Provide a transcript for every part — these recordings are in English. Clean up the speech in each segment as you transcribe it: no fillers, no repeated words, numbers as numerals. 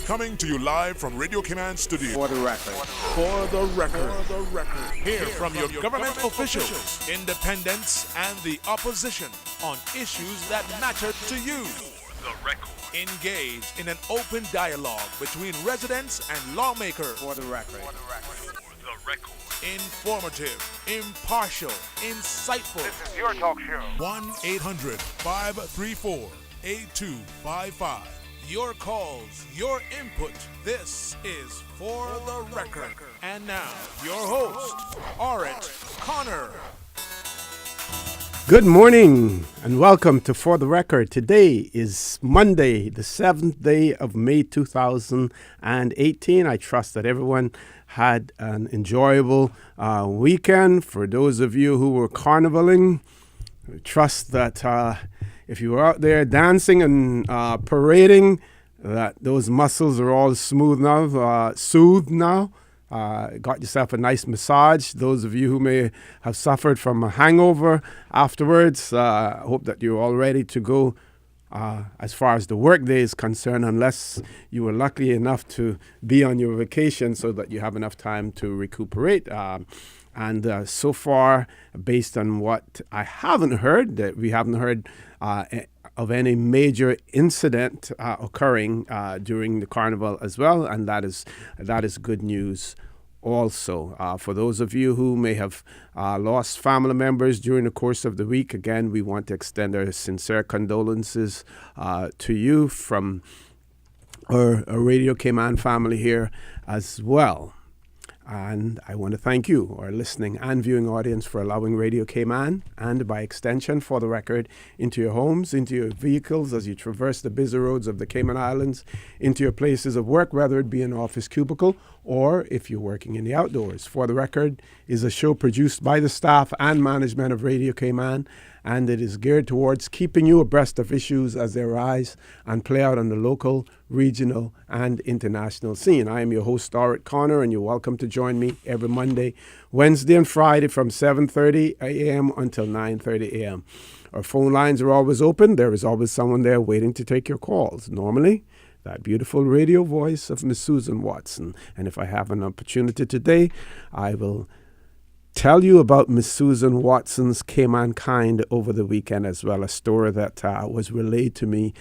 Coming to you live from Radio Cayman Studio. For the record. For the record. Hear from your government officials, independents, and the opposition on issues that matter to you. The record. Engage in an open dialogue between residents and lawmakers. For the record. For the record. Informative, impartial, insightful. This is your talk show. 1-800-534-8255. Your calls, your input. This is For the Record. And now, your host, Orit Connor. Good morning and welcome to For the Record. Today is Monday, the 7th day of May 2018. I trust that everyone had an enjoyable weekend. For those of you who were carnivaling, I trust that if you were out there dancing and parading, that those muscles are all soothed now. Got yourself a nice massage. Those of you who may have suffered from a hangover afterwards, I hope that you're all ready to go as far as the workday is concerned, unless you were lucky enough to be on your vacation so that you have enough time to recuperate. And so far, based on what I haven't heard, that we haven't heard of any major incident occurring during the carnival as well, and that is good news. Also, for those of you who may have lost family members during the course of the week, again, we want to extend our sincere condolences to you from our Radio Cayman family here as well. And I want to thank you, our listening and viewing audience, for allowing Radio Cayman, and by extension, For the Record, into your homes, into your vehicles as you traverse the busy roads of the Cayman Islands, into your places of work, whether it be an office cubicle or if you're working in the outdoors. For the Record is a show produced by the staff and management of Radio Cayman, and it is geared towards keeping you abreast of issues as they arise and play out on the local, regional, and international scene. I am your host, Orit Connor, and you're welcome to join me every Monday, Wednesday, and Friday from 7:30 a.m. until 9:30 a.m. Our phone lines are always open. There is always someone there waiting to take your calls. Normally, that beautiful radio voice of Miss Susan Watson. And if I have an opportunity today, I will tell you about Miss Susan Watson's Cayman Kind over the weekend as well, a story that was relayed to me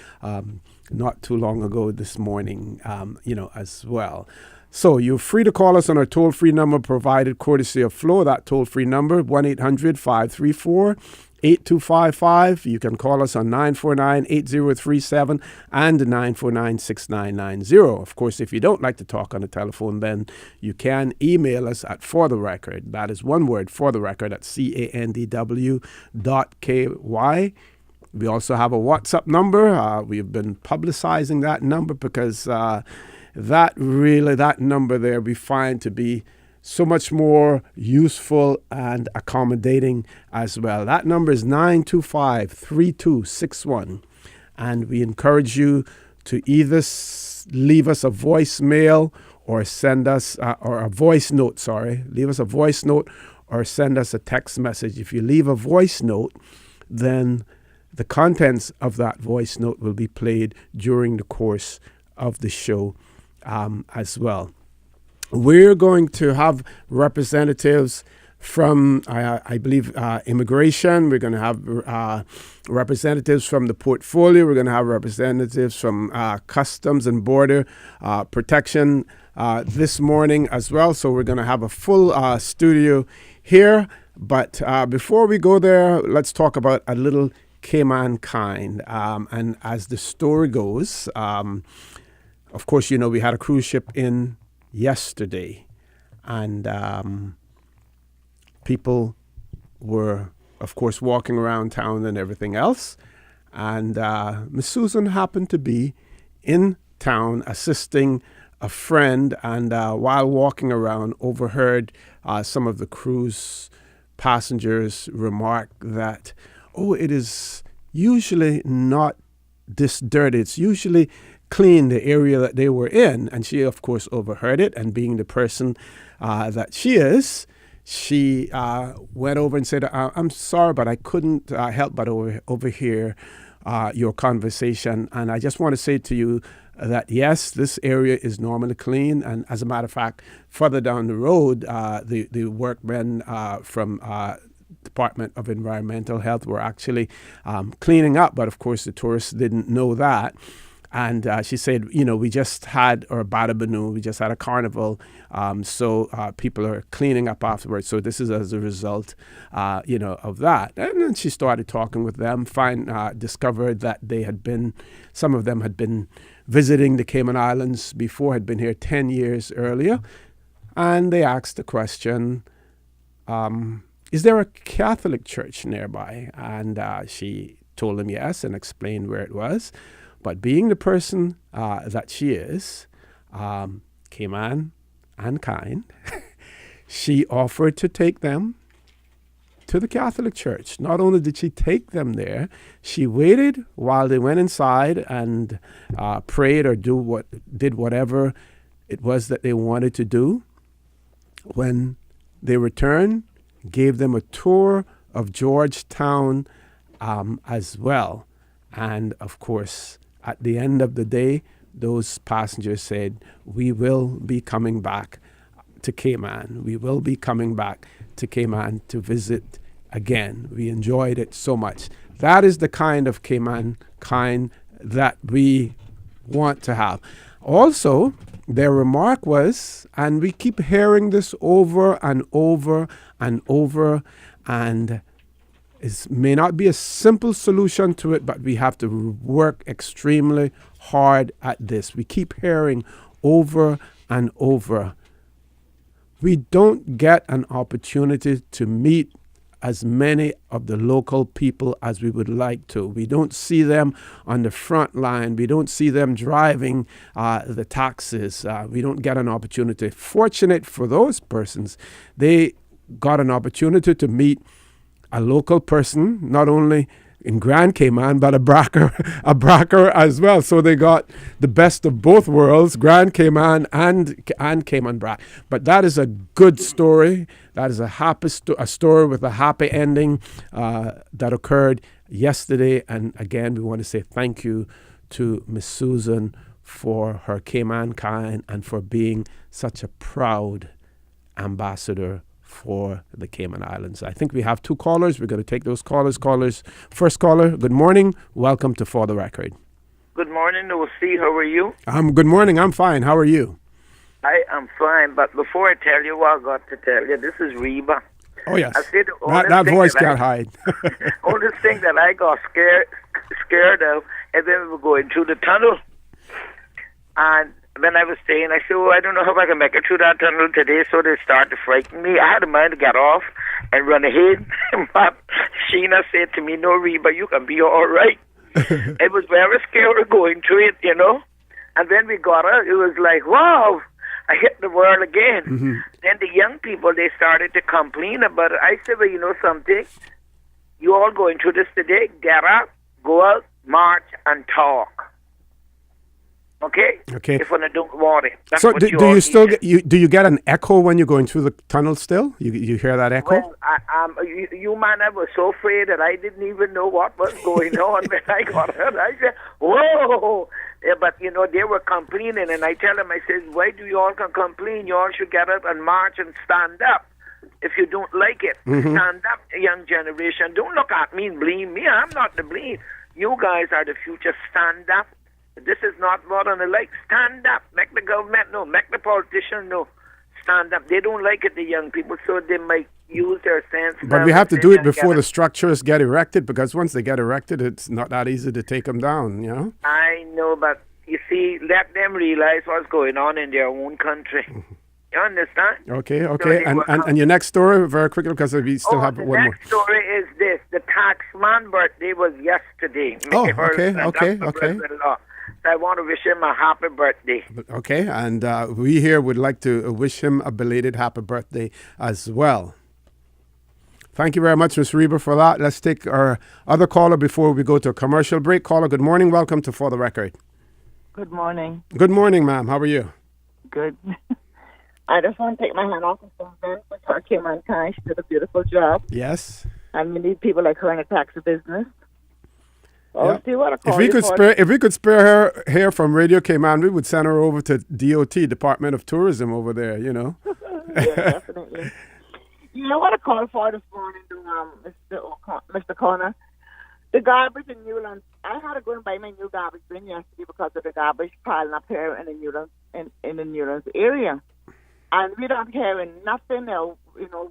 not too long ago this morning, as well. So you're free to call us on our toll-free number provided courtesy of Flo. That toll-free number, 1-800-534-8255. You can call us on 949-8037 and 949-6990. Of course, if you don't like to talk on the telephone, then you can email us at For the Record. That is one word, For the Record, at candw.ky. We also have a WhatsApp number. We've been publicizing that number because that number there we find to be so much more useful and accommodating as well. That number is 925-3261. And we encourage you to either leave us a voicemail or send us, or a voice note, leave us a voice note or send us a text message. If you leave a voice note, then the contents of that voice note will be played during the course of the show as well. We're going to have representatives from, I believe, immigration. We're going to have representatives from the portfolio. We're going to have representatives from customs and border protection this morning as well. So we're going to have a full studio here. But before we go there, let's talk about a little Cayman Kind. And as the story goes, of course, we had a cruise ship in yesterday, and people were, of course, walking around town and everything else. And Miss Susan happened to be in town assisting a friend, and while walking around, overheard some of the cruise passengers remark that, it is usually not this dirty. It's usually clean, the area that they were in. And she, of course, overheard it. And being the person that she is, she went over and said, I'm sorry, but I couldn't help but overhear your conversation. And I just want to say to you, that yes, this area is normally clean, and as a matter of fact, further down the road, the workmen from Department of Environmental Health were actually cleaning up, but of course the tourists didn't know that. And she said, we just had, or Badabanu, we just had a carnival, so people are cleaning up afterwards. So this is as a result, of that. And then she started talking with them, discovered that some of them had been visiting the Cayman Islands before, had been here 10 years earlier. And they asked the question, is there a Catholic church nearby? And she told them yes and explained where it was. But being the person that she is, Cayman and kind, she offered to take them to the Catholic Church. Not only did she take them there, she waited while they went inside and prayed or did whatever it was that they wanted to do. When they returned, gave them a tour of Georgetown as well. And of course, at the end of the day, those passengers said, we will be coming back to Cayman. We will be coming back to Cayman to visit again. We enjoyed it so much. That is the kind of Cayman kind that we want to have. Also, their remark was, and we keep hearing this over and over and over, and it may not be a simple solution to it, but we have to work extremely hard at this. We keep hearing over and over. We don't get an opportunity to meet as many of the local people as we would like to. We don't see them on the front line. We don't see them driving the taxis. We don't get an opportunity. Fortunate for those persons, they got an opportunity to meet a local person, not only in Grand Cayman, but a Bracker as well. So they got the best of both worlds, Grand Cayman and Cayman Brac. But that is a good story. That is a story with a happy ending that occurred yesterday. And again, we want to say thank you to Miss Susan for her Cayman kind and for being such a proud ambassador for the Cayman Islands. I think we have two callers. We're going to take those callers. First caller, good morning. Welcome to For the Record. Good morning, O.C. How are you? Good morning. I'm fine. How are you? I am fine, but before I tell you what I got to tell you, this is Reba. Oh, yes. I said that voice can't hide. Only thing that I got scared of, and then we were going through the tunnel. And when I was staying, I said, I don't know how I can make it through that tunnel today, so they started to frighten me. I had a mind to get off and run ahead. But Sheena said to me, no, Reba, you can be all right. It was very scary going through it, And then we got out. It was like, wow, I hit the world again. Mm-hmm. Then the young people, they started to complain about it. I said, well, you know something? You all going through this today? Get up, go out, march, and talk. Okay. If I don't want it. That's so do you still do you get an echo when you're going through the tunnel still? You hear that echo? Well, you man, I was so afraid that I didn't even know what was going on when I got out. I said, whoa. Yeah, but, they were complaining, and I tell them, I said, why do you all can complain? You all should get up and march and stand up. If you don't like it, stand up, young generation. Don't look at me and blame me. I'm not to blame. You guys are the future. Stand up. This is not what I like. Stand up. Make the government know. Make the politicians know. Stand up. They don't like it, the young people, so they might use their sense. But we have to do it before the structures get erected, because once they get erected, it's not that easy to take them down, I know, but you see, let them realize what's going on in their own country. You understand? Okay. So and your next story, very quickly, because we still have one more. The next story is this. The taxman birthday was yesterday. Okay. So I want to wish him a happy birthday. Okay, and we here would like to wish him a belated happy birthday as well. Thank you very much, Ms. Reba, for that. Let's take our other caller before we go to a commercial break. Caller, good morning. Welcome to For the Record. Good morning. Good morning, ma'am. How are you? Good. I just want to take my hand off the phone with her Cayman kind. She did a beautiful job. Yes. And we need people like her in the taxi business. Well, Yeah. see what I If call we you could for. spare, if we could spare her here from Radio Cayman, we would send her over to DOT, Department of Tourism, over there. You know. Yeah, definitely. You know what I called for this morning, Mr. Connor? The garbage in Newlands. I had to go and buy my new garbage bin yesterday because of the garbage piling up here in the Newlands in the Newlands area. And we don't hear nothing,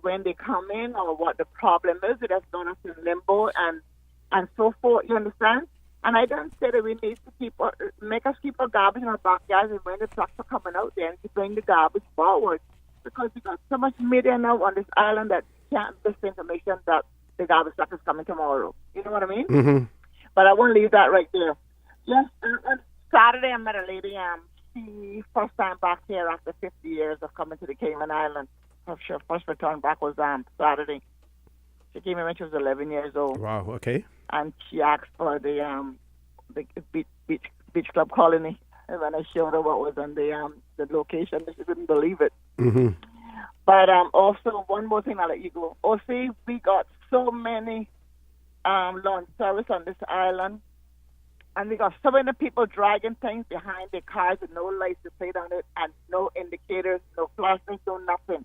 when they come in or what the problem is. It has done us in limbo and so forth. You understand? And I don't say that we need to make us keep our garbage in our backyards and when the trucks are coming out there and to bring the garbage forward. Because we got so much media now on this island that can't miss information that the garbage truck is coming tomorrow. You know what I mean? Mm-hmm. But I won't leave that right there. Yes, on Saturday I met a lady. She first time back here after 50 years of coming to the Cayman Islands. Her first return back was Saturday. She came in when she was 11 years old. Wow. Okay. And she asked for the beach club colony. And when I showed her what was on the location, she couldn't believe it. Mm-hmm. But also, one more thing, I'll let you go. Oh, see, we got so many lawn service on this island. And we got so many people dragging things behind their cars with no license plate on it and no indicators, no flashers, no nothing.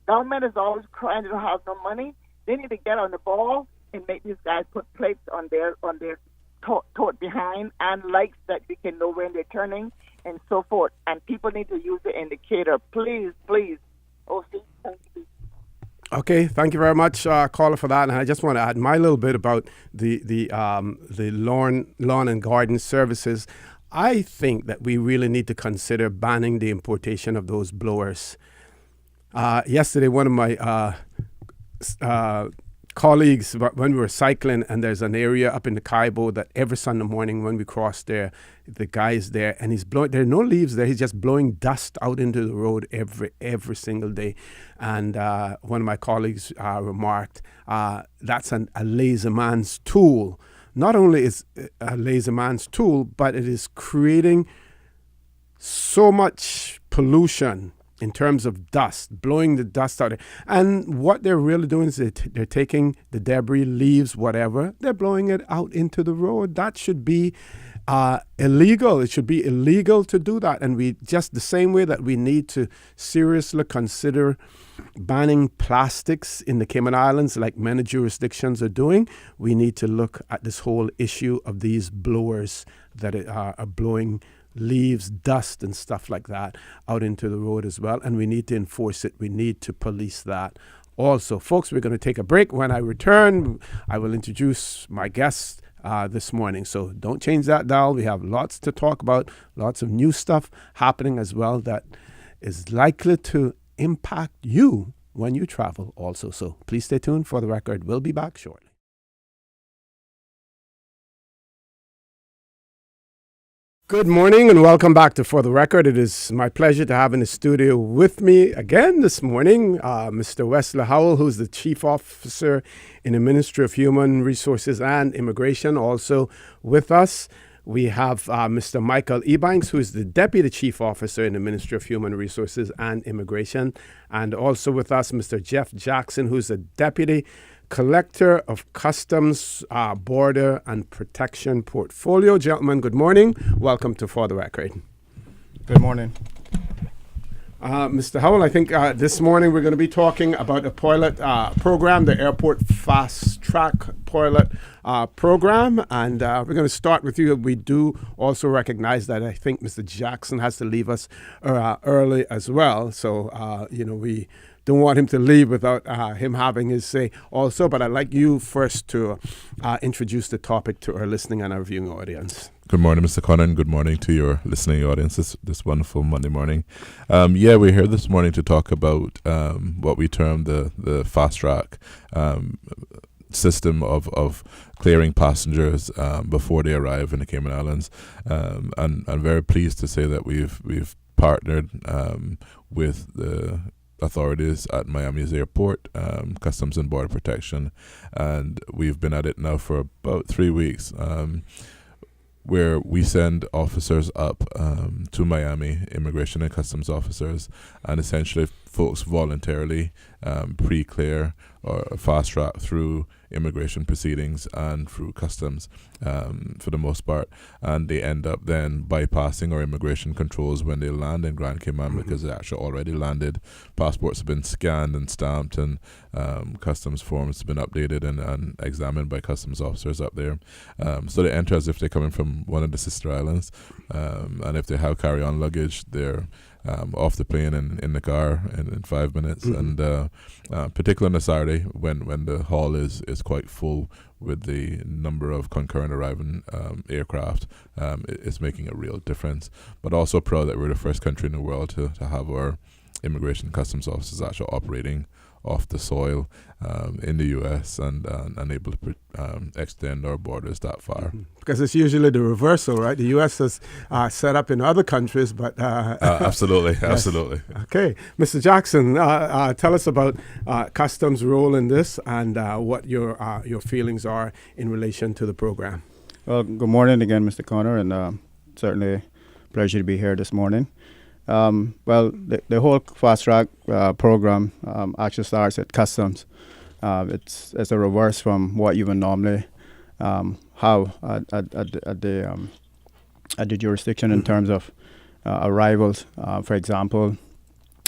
Government is always crying they don't have no money. They need to get on the ball and make these guys put plates on their tote behind and lights that we can know when they're turning and so forth. And people need to use the indicator. Please, please. Oh, see, thank you. Okay, thank you very much, caller, for that. And I just want to add my little bit about the lawn and garden services. I think that we really need to consider banning the importation of those blowers. Yesterday, one of my colleagues, when we were cycling, and there's an area up in the Cayman that every Sunday morning when we cross there, the guy is there and he's blowing, there are no leaves there, he's just blowing dust out into the road every single day. And one of my colleagues remarked, that's a lazy man's tool. Not only is a lazy man's tool, but it is creating so much pollution in terms of dust, blowing the dust out. And what they're really doing is they're taking the debris, leaves, whatever, they're blowing it out into the road. That should be illegal. It should be illegal to do that. And we just the same way that we need to seriously consider banning plastics in the Cayman Islands, like many jurisdictions are doing, we need to look at this whole issue of these blowers that are blowing leaves, dust, and stuff like that out into the road as well. And we need to enforce it. We need to police that also. Folks, we're going to take a break. When I return, I will introduce my guest this morning. So don't change that dial. We have lots to talk about, lots of new stuff happening as well that is likely to impact you when you travel also. So please stay tuned for the record. We'll be back shortly. Good morning and welcome back to For the Record. It is my pleasure to have in the studio with me again this morning Mr. Wesley Howell, who's the Chief Officer in the Ministry of Human Resources and Immigration. Also with us, we have Mr. Michael Ebanks, who is the Deputy Chief Officer in the Ministry of Human Resources and Immigration. And also with us, Mr. Jeff Jackson, who's the Deputy Collector of Customs, Border and Protection Portfolio. Gentlemen, good morning. Welcome to For the Record. Good morning. Mr. Howell, I think this morning we're going to be talking about a pilot program, the Airport Fast Track Pilot Program. And we're going to start with you. We do also recognize that I think Mr. Jackson has to leave us early as well. So, we don't want him to leave without him having his say also. But I'd like you first to introduce the topic to our listening and our viewing audience. Good morning, Mr. Conan. Good morning to your listening audience this wonderful Monday morning. We're here this morning to talk about what we term the fast track system of clearing passengers before they arrive in the Cayman Islands. And I'm very pleased to say that we've partnered with the authorities at Miami's airport, Customs and Border Protection, and we've been at it now for about 3 weeks, where we send officers up to Miami, immigration and customs officers, and essentially folks voluntarily pre-clear or fast track through immigration proceedings and through customs for the most part, and they end up then bypassing our immigration controls when they land in Grand Cayman because they actually already landed. Passports have been scanned and stamped, and customs forms have been updated and examined by customs officers up there. So they enter as if they're coming from one of the sister islands, and if they have carry-on luggage, they're off the plane and in the car in 5 minutes. And particularly on a Saturday when the hall is quite full with the number of concurrent arriving aircraft, it's making a real difference. But also proud that we're the first country in the world to have our immigration customs officers actually operating off the soil in the U.S. and able to extend our borders that far. Because it's usually the reversal, right? The U.S. is set up in other countries, but... absolutely, yes. absolutely. Okay. Mr. Jackson, tell us about customs' role in this and what your feelings are in relation to the program. Well, good morning again, Mr. Connor, and certainly a pleasure to be here this morning. Well, the whole fast track program actually starts at customs. It's a reverse from what you would normally have at the jurisdiction in terms of arrivals. For example,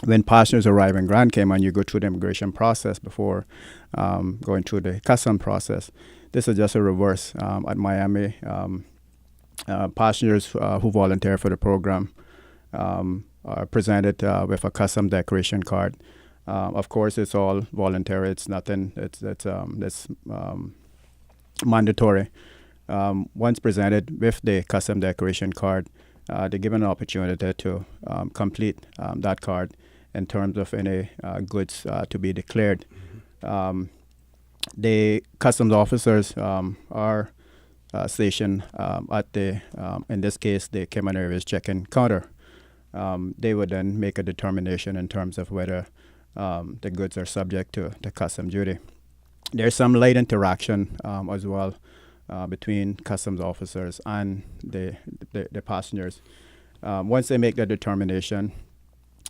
when passengers arrive in Grand Cayman, you go through the immigration process before going through the custom process. This is just a reverse at Miami. Passengers who volunteer for the program are presented with a custom declaration card. Of course, it's all voluntary. It's nothing. It's mandatory. Once presented with the custom declaration card, they're given an opportunity to complete that card in terms of any goods to be declared. The customs officers are stationed at the, in this case, the Cayman Airways check-in counter. They would then make a determination in terms of whether the goods are subject to the custom duty. There's some light interaction as well between customs officers and the passengers. Once they make the determination,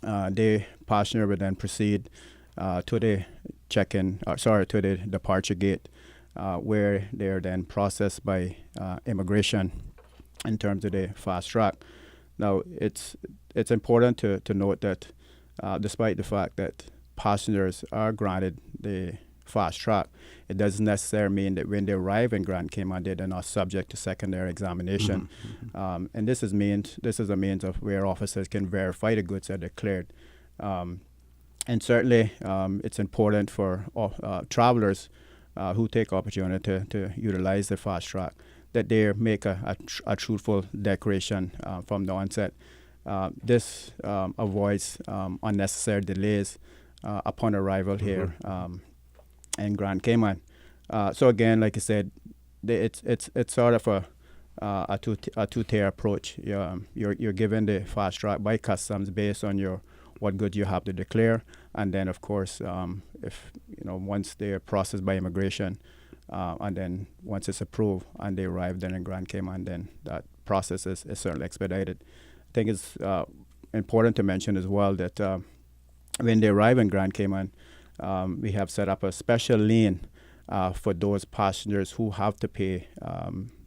the passenger would then proceed to the to the departure gate, where they're then processed by immigration in terms of the fast track. Now, it's important to note that despite the fact that passengers are granted the fast track, it doesn't necessarily mean that when they arrive in Grand Cayman, they're not subject to secondary examination. And this is a means of where officers can verify the goods are declared. And certainly, it's important for travelers who take opportunity to utilize the fast track that they make a truthful declaration from the onset. This avoids unnecessary delays upon arrival here in Grand Cayman. So again, like I said, it's sort of a two-tier approach. You're given the fast track by customs based on what goods you have to declare, and then of course, if once they're processed by immigration, and then once it's approved and they arrive then in Grand Cayman, then that process is certainly expedited. I think it's important to mention as well that when they arrive in Grand Cayman, we have set up a special lane for those passengers who have to pay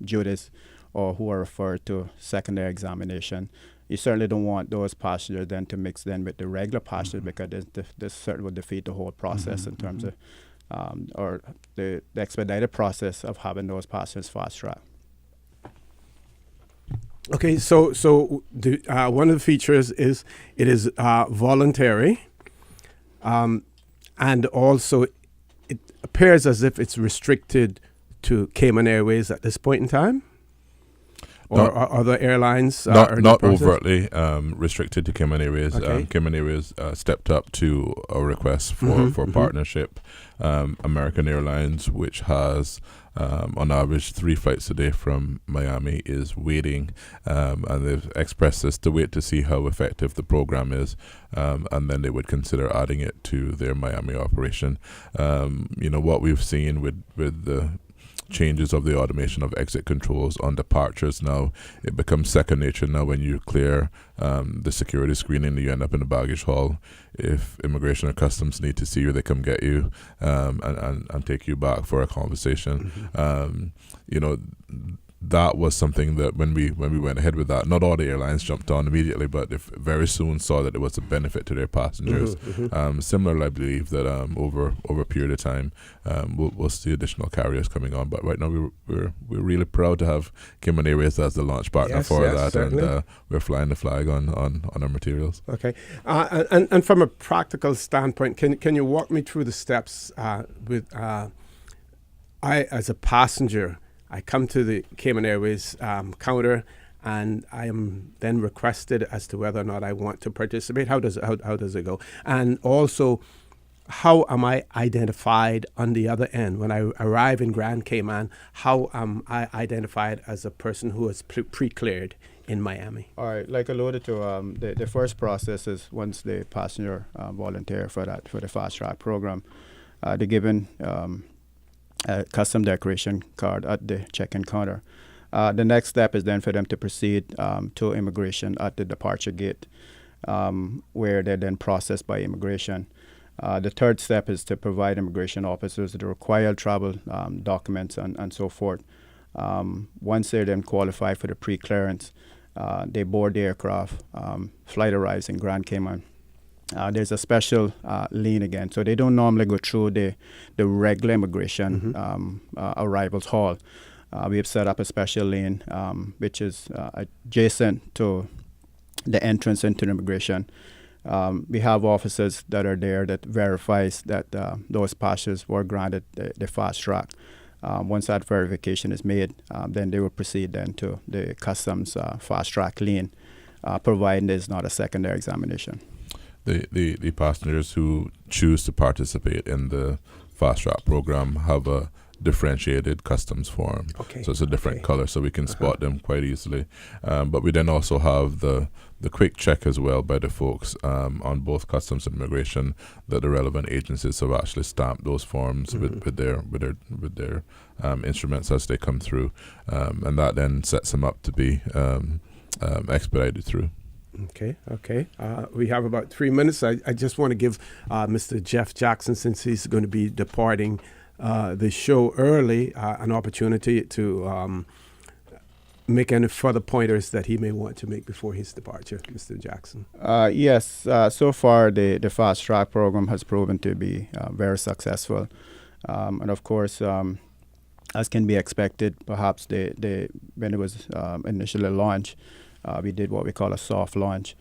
duties or who are referred to secondary examination. You certainly don't want those passengers then to mix then with the regular passengers, because this certainly would defeat the whole process in terms of or the expedited process of having those passengers fast track. Okay, so one of the features is it is voluntary, and also it appears as if it's restricted to Cayman Airways at this point in time, or other airlines. Not overtly restricted to Cayman Airways. Okay. Cayman Airways stepped up to a request for partnership. American Airlines, which has on average 3 flights a day from Miami, is waiting, and they've expressed this to wait to see how effective the program is, and then they would consider adding it to their Miami operation. What we've seen with the changes of the automation of exit controls on departures. Now it becomes second nature now when you clear the security screening, you end up in the baggage hall. If immigration or customs need to see you, they come get you and take you back for a conversation. That was something that when we went ahead with that, not all the airlines jumped on immediately, but they very soon saw that it was a benefit to their passengers. Similarly, I believe that over a period of time, we'll see additional carriers coming on. But right now, we're really proud to have Cayman Airways as the launch partner for that, certainly. And we're flying the flag on our materials. Okay, and from a practical standpoint, can you walk me through the steps with I as a passenger? I come to the Cayman Airways counter, and I am then requested as to whether or not I want to participate. How does it go? And also, how am I identified on the other end when I arrive in Grand Cayman? How am I identified as a person who is pre-cleared in Miami? All right, like alluded to, the first process is once the passenger volunteer for the fast track program, they're given a custom decoration card at the check-in counter. The next step is then for them to proceed to immigration at the departure gate, where they're then processed by immigration. The third step is to provide immigration officers the required travel documents and so forth. Once they're then qualified for the pre-clearance, they board the aircraft, flight arrives in Grand Cayman. There's a special lane again, so they don't normally go through the regular immigration arrivals hall. We have set up a special lane which is adjacent to the entrance into the immigration. We have officers that are there that verifies that those passengers were granted the fast track. Once that verification is made, then they will proceed then to the customs fast track lane, providing there's not a secondary examination. The passengers who choose to participate in the fast track program have a differentiated customs form. Okay. So it's a different color, so we can spot them quite easily. But we then also have the quick check as well by the folks on both customs and immigration that the relevant agencies have actually stamped those forms with their instruments as they come through, and that then sets them up to be expedited through. Okay. We have about 3 minutes. I just want to give Mr. Jeff Jackson, since he's going to be departing the show early, an opportunity to make any further pointers that he may want to make before his departure. Mr. Jackson. Yes, so far the fast track program has proven to be very successful. And of course, as can be expected, perhaps when it was initially launched, we did what we call a soft launch,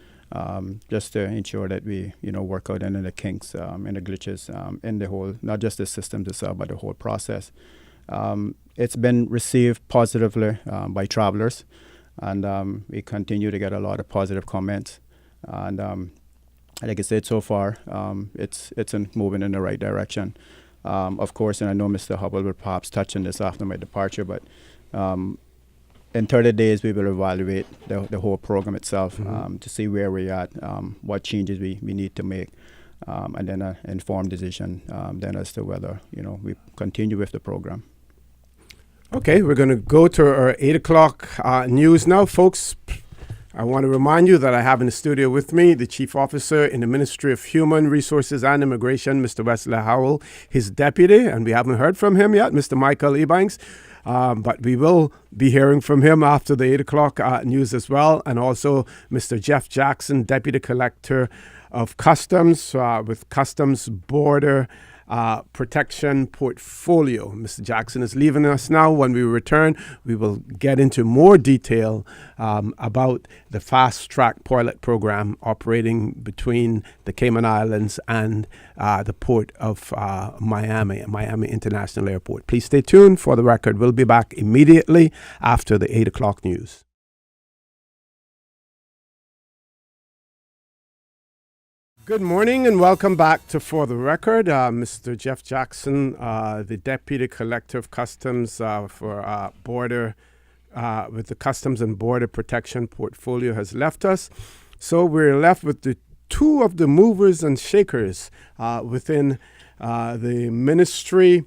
just to ensure that we, work out any of the kinks and the glitches in the whole, not just the system itself, but the whole process. It's been received positively by travelers, and we continue to get a lot of positive comments. And like I said, so far, it's moving in the right direction. Of course, and I know Mr. Hubble will perhaps touch on this after my departure, but in 30 days, we will evaluate the whole program itself to see where we're at, what changes we need to make, and then an informed decision then as to whether, we continue with the program. Okay, we're going to go to our 8 o'clock news now, folks. I want to remind you that I have in the studio with me the Chief Officer in the Ministry of Human Resources and Immigration, Mr. Wesley Howell, his deputy, and we haven't heard from him yet, Mr. Michael Ebanks. But we will be hearing from him after the 8 o'clock news as well. And also Mr. Jeff Jackson, Deputy Collector of Customs with Customs Border Protection Portfolio. Mr. Jackson is leaving us now. When we return, we will get into more detail about the fast track pilot program operating between the Cayman Islands and the port of Miami International Airport. Please stay tuned for the record. We'll be back immediately after the 8 o'clock news. Good morning and welcome back to For the Record. Mr. Jeff Jackson, the Deputy Collector of Customs for border with the Customs and Border Protection Portfolio, has left us. So we're left with the two of the movers and shakers within the ministry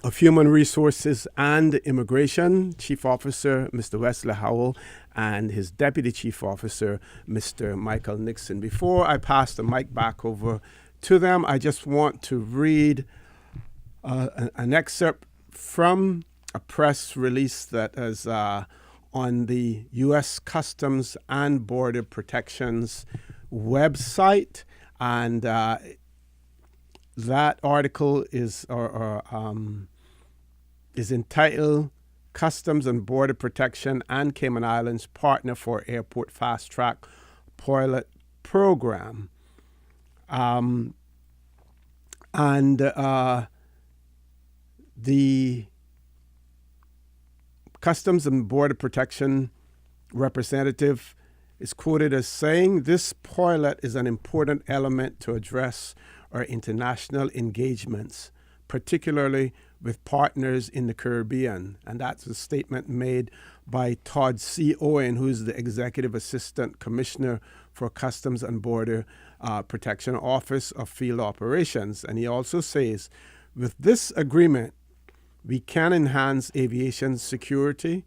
of Human Resources and Immigration, Chief Officer Mr. Wesley Howell, and his Deputy Chief Officer, Mr. Michael Nixon. Before I pass the mic back over to them, I just want to read an excerpt from a press release that is on the U.S. Customs and Border Protection's website, and that article is entitled "Customs and Border Protection and Cayman Islands Partner for Airport Fast Track Pilot Program," and the Customs and Border Protection representative is quoted as saying, "This pilot is an important element to address our international engagements, particularly with partners in the Caribbean." And that's a statement made by Todd C. Owen, who is the Executive Assistant Commissioner for Customs and Border Protection Office of Field Operations. And he also says, "With this agreement, we can enhance aviation security,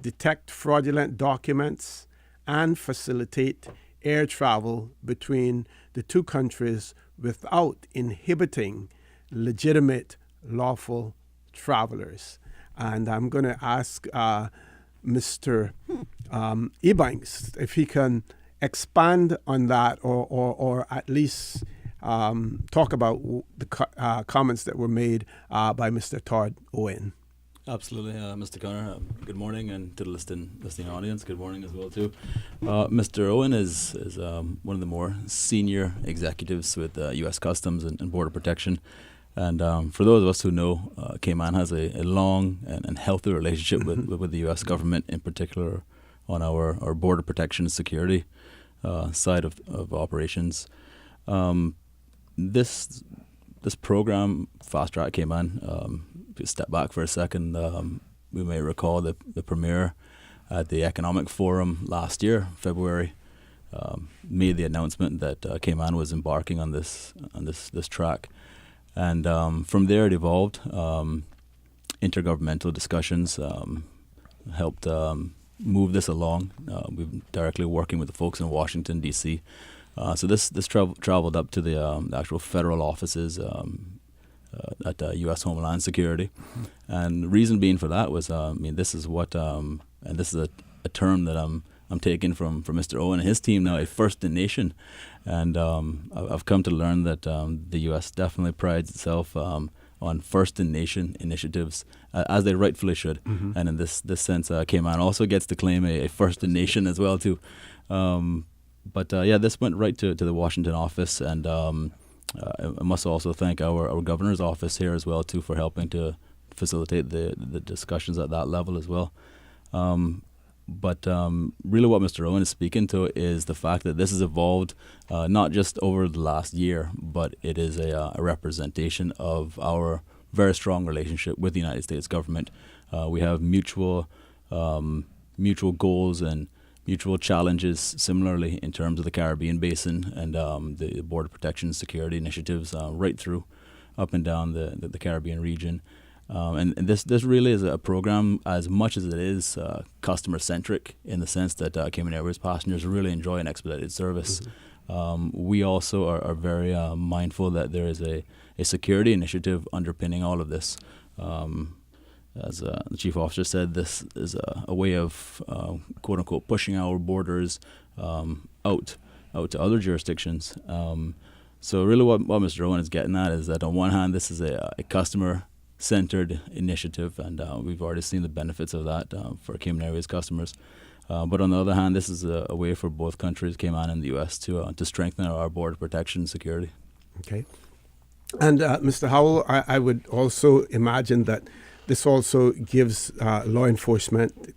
detect fraudulent documents, and facilitate air travel between the two countries without inhibiting legitimate, lawful travelers." And I'm going to ask Mr. Ebanks if he can expand on that, or at least talk about the comments that were made by Mr. Todd Owen. Absolutely, Mr. Connor. Good morning, and to the listening audience, good morning as well too. Mr. Owen is one of the more senior executives with U.S. Customs and Border Protection, and for those of us who know, Cayman has a long and healthy relationship with the U.S. government, in particular on our border protection and security side of operations. This program, Fast Track Cayman, if you step back for a second, we may recall the premiere at the Economic Forum last year, February, made the announcement that Cayman was embarking on this track. And from there it evolved. Intergovernmental discussions helped move this along. We've been directly working with the folks in Washington, D.C., so this traveled up to the actual federal offices at U.S. Homeland Security, and the reason being for that was, this is what, and this is a term that I'm taking from Mr. Owen and his team now, a first in nation, and I've come to learn that the U.S. definitely prides itself on first in nation initiatives, as they rightfully should, and in this sense, Cayman also gets to claim a first in nation as well too. But this went right to the Washington office, and I must also thank our governor's office here as well too for helping to facilitate the discussions at that level as well. But really what Mr. Owen is speaking to is the fact that this has evolved not just over the last year, but it is a representation of our very strong relationship with the United States government. We have mutual goals and mutual challenges similarly in terms of the Caribbean basin and the border protection security initiatives right through up and down the Caribbean region. And this really is a program, as much as it is customer centric, in the sense that Cayman Airways passengers really enjoy an expedited service. We also are very mindful that there is a security initiative underpinning all of this. As the chief officer said, this is a way of quote unquote pushing our borders out to other jurisdictions. So really what Mr. Owen is getting at is that on one hand, this is a customer-centered initiative, and we've already seen the benefits of that for Cayman Airways customers. But on the other hand, this is a way for both countries, Cayman and the U.S., to strengthen our border protection and security. Okay. And Mr. Howell, I would also imagine that this also gives law enforcement,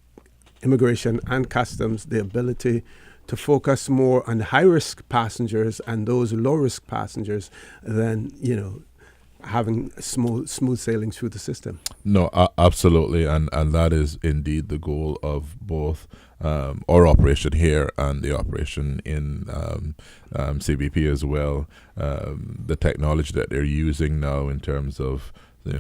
immigration, and customs the ability to focus more on high-risk passengers and those low-risk passengers than, having smooth sailing through the system. No, absolutely, and that is indeed the goal of both our operation here and the operation in CBP as well. The technology that they're using now in terms of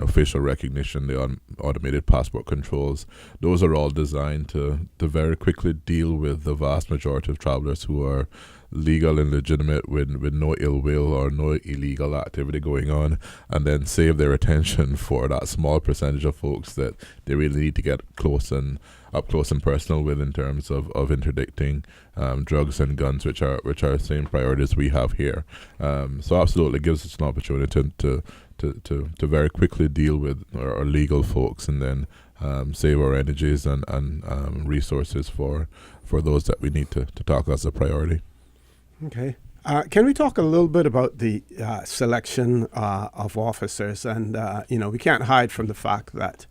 facial recognition, the automated passport controls. Those are all designed to very quickly deal with the vast majority of travelers who are legal and legitimate with no ill will or no illegal activity going on, and then save their attention for that small percentage of folks that they really need to get up close and personal with, in terms of interdicting drugs and guns, which are the same priorities we have here. So absolutely gives us an opportunity to very quickly deal with our legal folks, and then save our energies and resources for those that we need to tackle as a priority. Okay. Can we talk a little bit about the selection of officers? And, we can't hide from the fact that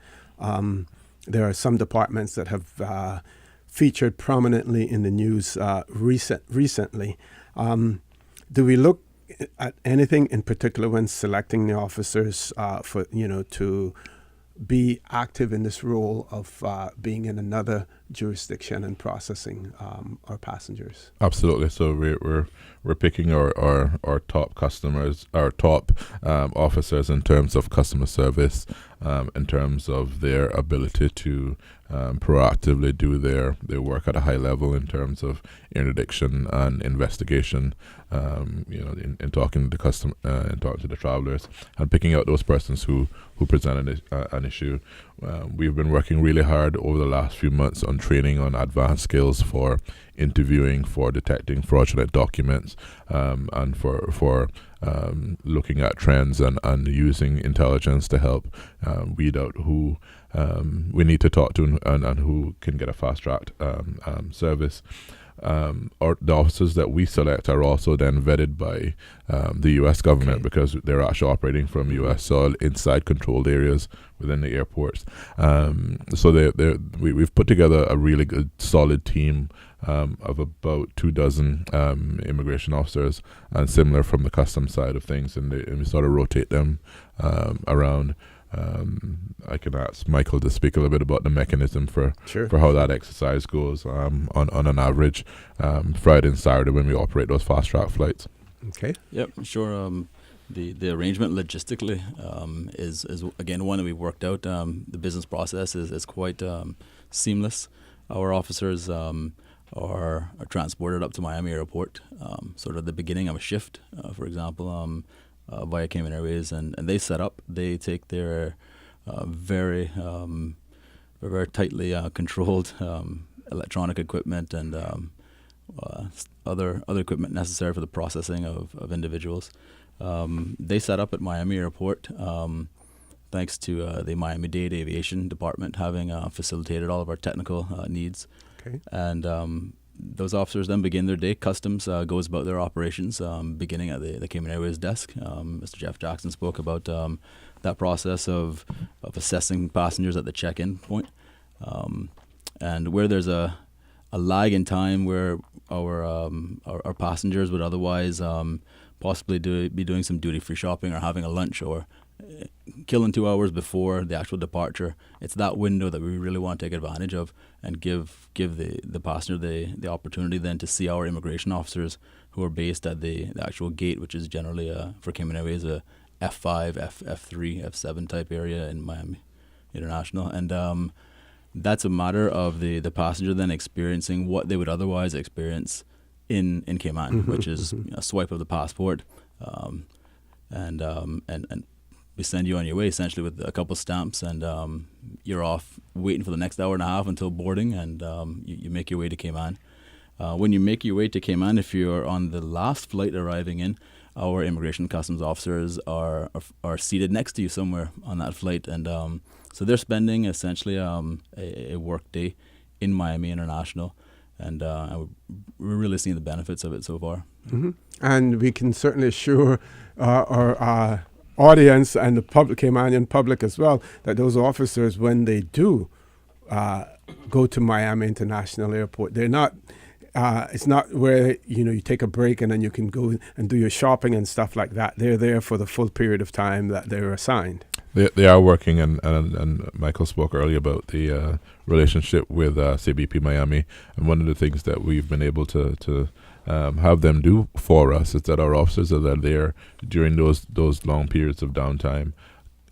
there are some departments that have featured prominently in the news recently. Do we look at anything in particular when selecting the officers to be active in this role of being in another jurisdiction and processing our passengers? Absolutely. So we're picking our top customers, our top officers in terms of customer service, in terms of their ability to proactively do their work at a high level in terms of interdiction and investigation, in talking to the customer, and talking to the travelers, and picking out those persons who presented an issue. We've been working really hard over the last few months on training on advanced skills for interviewing, for detecting fraudulent documents, and for looking at trends and using intelligence to help weed out who we need to talk to and who can get a fast-tracked service. The officers that we select are also then vetted by the U.S. government, because they're actually operating from U.S. soil inside controlled areas within the airports. So we've put together a really good, solid team of about 24 immigration officers, and similar from the customs side of things, and we sort of rotate them around. I can ask Michael to speak a little bit about the mechanism for how that exercise goes on an average Friday and Saturday when we operate those fast track flights. Okay. Yep, sure. The arrangement logistically is again one that we've worked out. The business process is quite seamless. Our officers are transported up to Miami Airport, sort of the beginning of a shift, for example, via Cayman Airways, and they set up. They take their very tightly controlled electronic equipment and other equipment necessary for the processing of individuals. They set up at Miami Airport, thanks to the Miami-Dade Aviation Department having facilitated all of our technical needs. Okay. And those officers then begin their day. Customs goes about their operations, beginning at the Cayman Airways desk. Mr. Jeff Jackson spoke about that process of assessing passengers at the check-in point. And where there's a lag in time where our passengers would otherwise possibly be doing some duty-free shopping or having a lunch or killing 2 hours before the actual departure, it's that window that we really want to take advantage of and give the passenger the opportunity then to see our immigration officers who are based at the actual gate, which is generally for Cayman Airways a F5, F3, F7 type area in Miami International. And that's a matter of the passenger then experiencing what they would otherwise experience in Cayman, which is a swipe of the passport, and we send you on your way essentially with a couple stamps, and you're off waiting for the next hour and a half until boarding, and you make your way to Cayman. When you make your way to Cayman, if you're on the last flight arriving in, our immigration customs officers are seated next to you somewhere on that flight, and so they're spending essentially a work day in Miami International, and we're really seeing the benefits of it so far. Mm-hmm. And we can certainly assure our audience and the public, Caymanian public as well, that those officers, when they do go to Miami International Airport, they're not. It's not where you take a break and then you can go and do your shopping and stuff like that. They're there for the full period of time that they're assigned. They are working, and Michael spoke earlier about the relationship with CBP Miami, and one of the things that we've been able to have them do for us is that our officers are there during those long periods of downtime,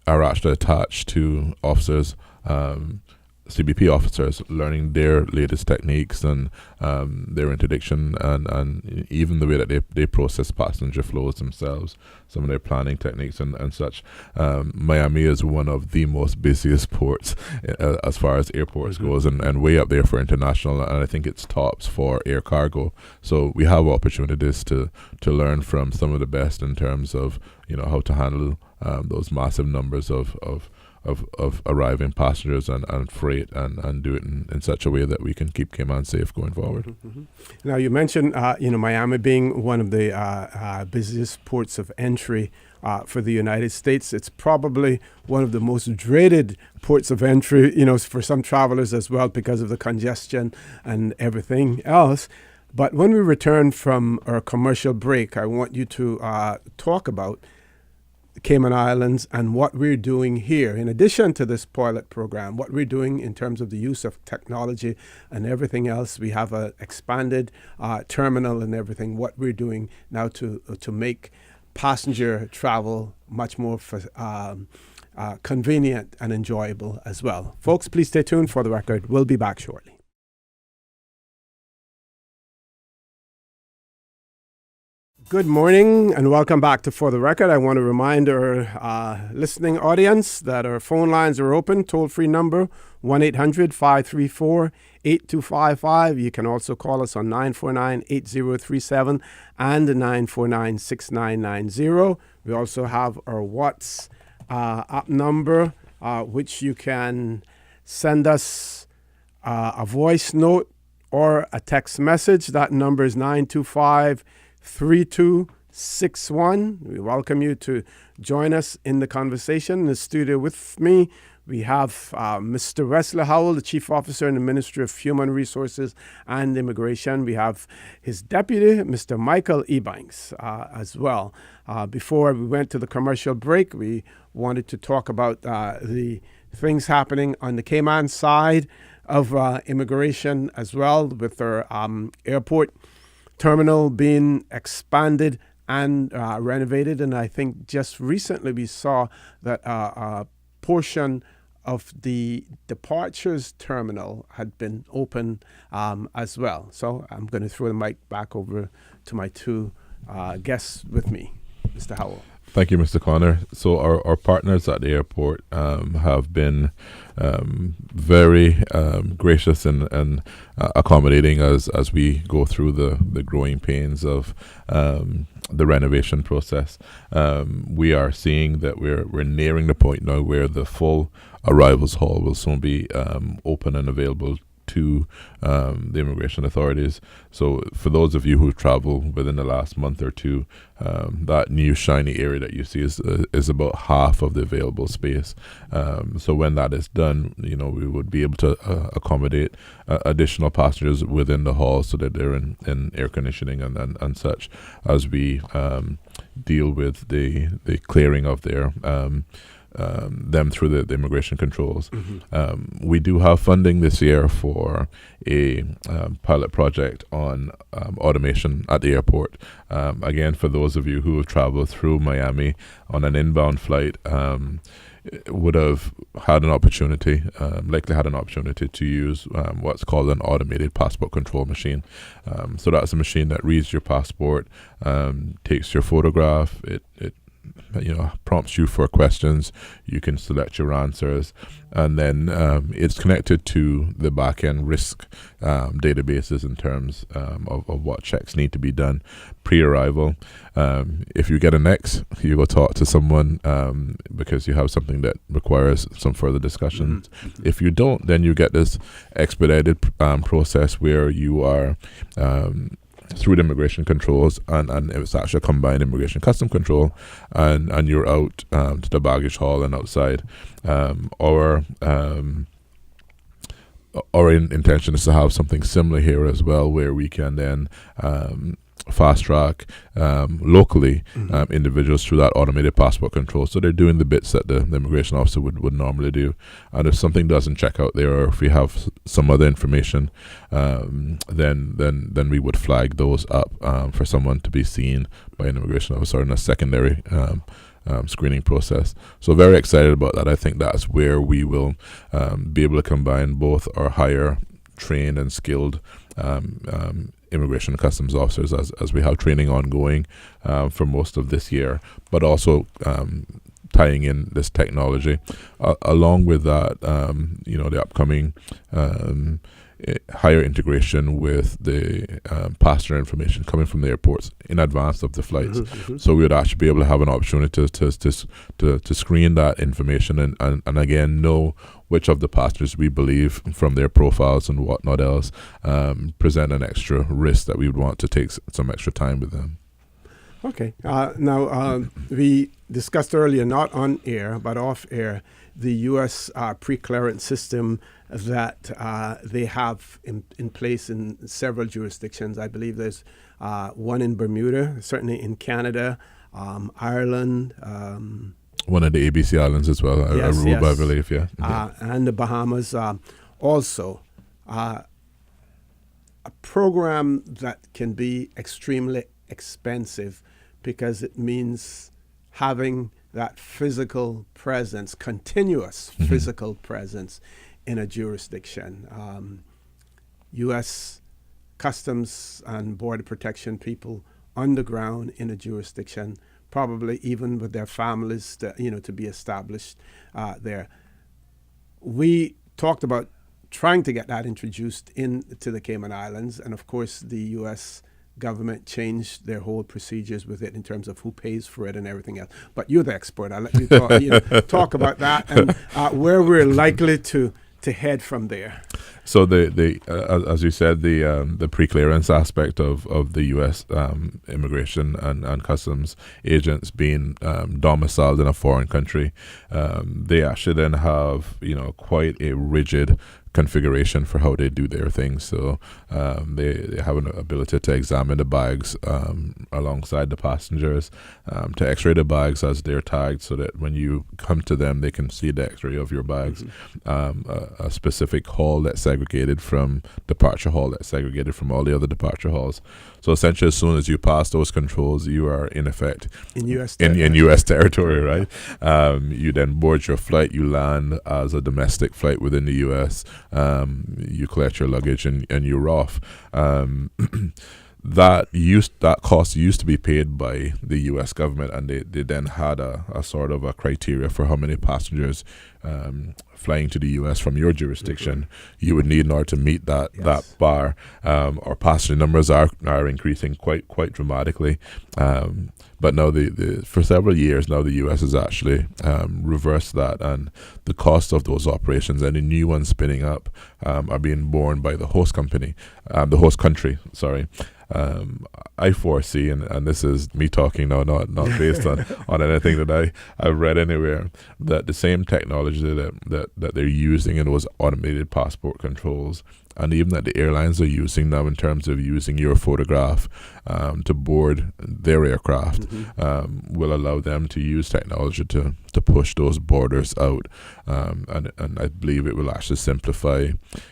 are actually attached to officers, CBP officers, learning their latest techniques and their interdiction and even the way that they process passenger flows themselves, some of their planning techniques and such. Miami is one of the most busiest ports as far as airports goes, and way up there for international, and I think it's tops for air cargo. So we have opportunities to learn from some of the best in terms of how to handle those massive numbers of arriving passengers and freight and do it in such a way that we can keep Cayman safe going forward. Now, you mentioned Miami being one of the busiest ports of entry for the United States. It's probably one of the most dreaded ports of entry, for some travelers as well, because of the congestion and everything else. But when we return from our commercial break, I want you to talk about the Cayman Islands and what we're doing here. In addition to this pilot program, what we're doing in terms of the use of technology and everything else. We have an expanded terminal and everything. What we're doing now to make passenger travel much more convenient and enjoyable as well. Folks, please stay tuned for the record. We'll be back shortly. Good morning and welcome back to For the Record. I want to remind our listening audience that our phone lines are open. Toll-free number 1-800-534-8255. You can also call us on 949-8037 and 949-6990. We also have our WhatsApp number, which you can send us a voice note or a text message. That number is 925-3261. We welcome you to join us in the conversation. In the studio with me, we have Mr. Wesley Howell, the Chief Officer in the Ministry of Human Resources and Immigration. We have his deputy, Mr. Michael Ebanks, as well. Before we went to the commercial break, we wanted to talk about the things happening on the Cayman side of immigration as well, with our airport terminal being expanded and renovated. And I think just recently we saw that a portion of the departures terminal had been open as well. So I'm going to throw the mic back over to my two guests with me. Mr. Howell. Thank you, Mr. Connor. So our partners at the airport have been very gracious and accommodating as we go through the growing pains of the renovation process. We are seeing that we're nearing the point now where the full arrivals hall will soon be open and available to the immigration authorities. So for those of you who travel within the last month or two, that new shiny area that you see is about half of the available space. So when that is done, we would be able to accommodate additional passengers within the hall so that they're in air conditioning and such as we deal with the clearing of their them through the immigration controls. We do have funding this year for a pilot project on automation at the airport. Again, for those of you who have traveled through Miami on an inbound flight, would have had an opportunity, likely had an opportunity to use what's called an automated passport control machine. So that's a machine that reads your passport, takes your photograph, it prompts you for questions. You can select your answers, and then it's connected to the back-end risk databases in terms of what checks need to be done pre-arrival. If you get an X, you go talk to someone because you have something that requires some further discussions. If you don't, then you get this expedited process where you are through the immigration controls, and it's actually a combined immigration custom control, and you're out to the baggage hall and outside. Our intention is to have something similar here as well, where we can then fast track locally individuals through that automated passport control. So they're doing the bits that the immigration officer would normally do. And if something doesn't check out there, or if we have some other information, then we would flag those up for someone to be seen by an immigration officer in a secondary screening process. So very excited about that. I think that's where we will be able to combine both our higher trained and skilled immigration and customs officers as we have training ongoing for most of this year, but also tying in this technology. Along with that, the upcoming higher integration with the passenger information coming from the airports in advance of the flights. So we would actually be able to have an opportunity to screen that information and again know which of the passengers we believe from their profiles and whatnot else present an extra risk that we would want to take some extra time with them. Okay. Now, we discussed earlier, not on air, but off air, the U.S. pre-clearance system that they have in place in several jurisdictions. I believe there's one in Bermuda, certainly in Canada, Ireland. One of the ABC Islands as well, Aruba, I believe, yeah. And the Bahamas also. A program that can be extremely expensive because it means having that physical presence, continuous physical presence in a jurisdiction. U.S. Customs and Border Protection people on the ground in a jurisdiction, probably even with their families, to be established there. We talked about trying to get that introduced into the Cayman Islands, and of course the U.S. government changed their whole procedures with it in terms of who pays for it and everything else. But you're the expert. I'll let you talk, talk about that and where we're likely to head from there. So as you said, the pre-clearance aspect of the U.S. Immigration and customs agents being domiciled in a foreign country, they actually then have quite a rigid configuration for how they do their things. So they have an ability to examine the bags alongside the passengers, to x-ray the bags as they're tagged so that when you come to them, they can see the x-ray of your bags. A specific hall that's segregated from departure hall that's segregated from all the other departure halls. So essentially, as soon as you pass those controls, you are in effect in U.S. in U.S. territory, right? You then board your flight. You land as a domestic flight within the U.S. You collect your luggage and you're off. That cost used to be paid by the U.S. government, and they then had a sort of a criteria for how many passengers flying to the U.S. from your jurisdiction you would need in order to meet that bar. Our passenger numbers are increasing quite dramatically. But now for several years now, the U.S. has actually reversed that, and the cost of those operations and the new ones spinning up are being borne by the host country. I foresee, and this is me talking now, not based on anything that I've read anywhere, that the same technology that they're using in those automated passport controls, and even that the airlines are using now in terms of using your photograph to board their aircraft, will allow them to use technology to push those borders out. And I believe it will actually simplify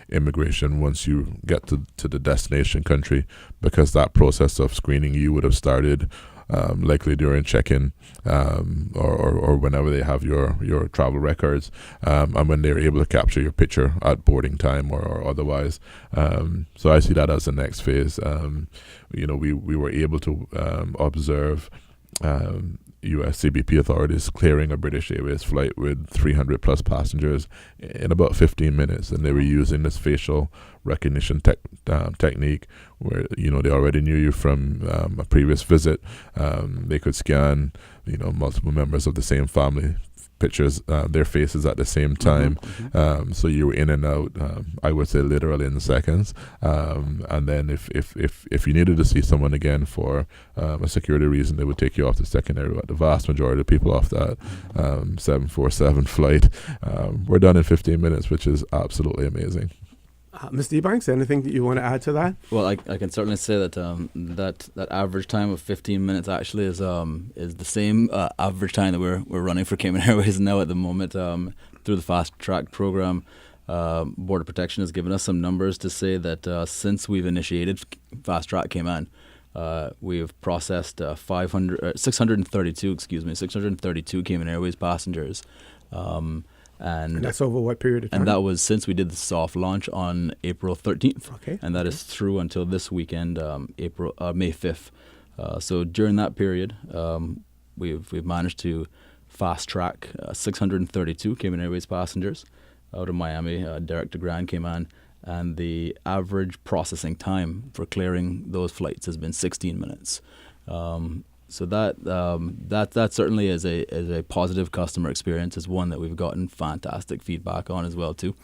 immigration once you get to the destination country, because that process of screening you would have started likely during check-in or whenever they have your travel records, and when they're able to capture your picture at boarding time or otherwise. So I see that as the next phase. We were able to observe U.S. CBP authorities clearing a British Airways flight with 300 plus passengers in about 15 minutes, and they were using this facial recognition technique where they already knew you from a previous visit. They could scan multiple members of the same family pictures, their faces at the same time. So you were in and out, I would say literally in seconds. And then if you needed to see someone again for a security reason, they would take you off the secondary. But the vast majority of people off that 747 flight were done in 15 minutes, which is absolutely amazing. Mr. Ebanks, anything that you want to add to that? Well, I can certainly say that that average time of 15 minutes actually is the same average time that we're running for Cayman Airways now at the moment through the fast track program. Border Protection has given us some numbers to say that since we've initiated fast track Cayman, we've processed 632 Cayman Airways passengers. And that's over what period of time? And that was since we did the soft launch on April 13th. Okay. And that is through until this weekend, May 5th. So during that period, we've managed to fast track 632 Cayman Airways passengers out of Miami, direct to Grand Cayman. And the average processing time for clearing those flights has been 16 minutes. So that certainly is a positive customer experience. Is one that we've gotten fantastic feedback on as well too.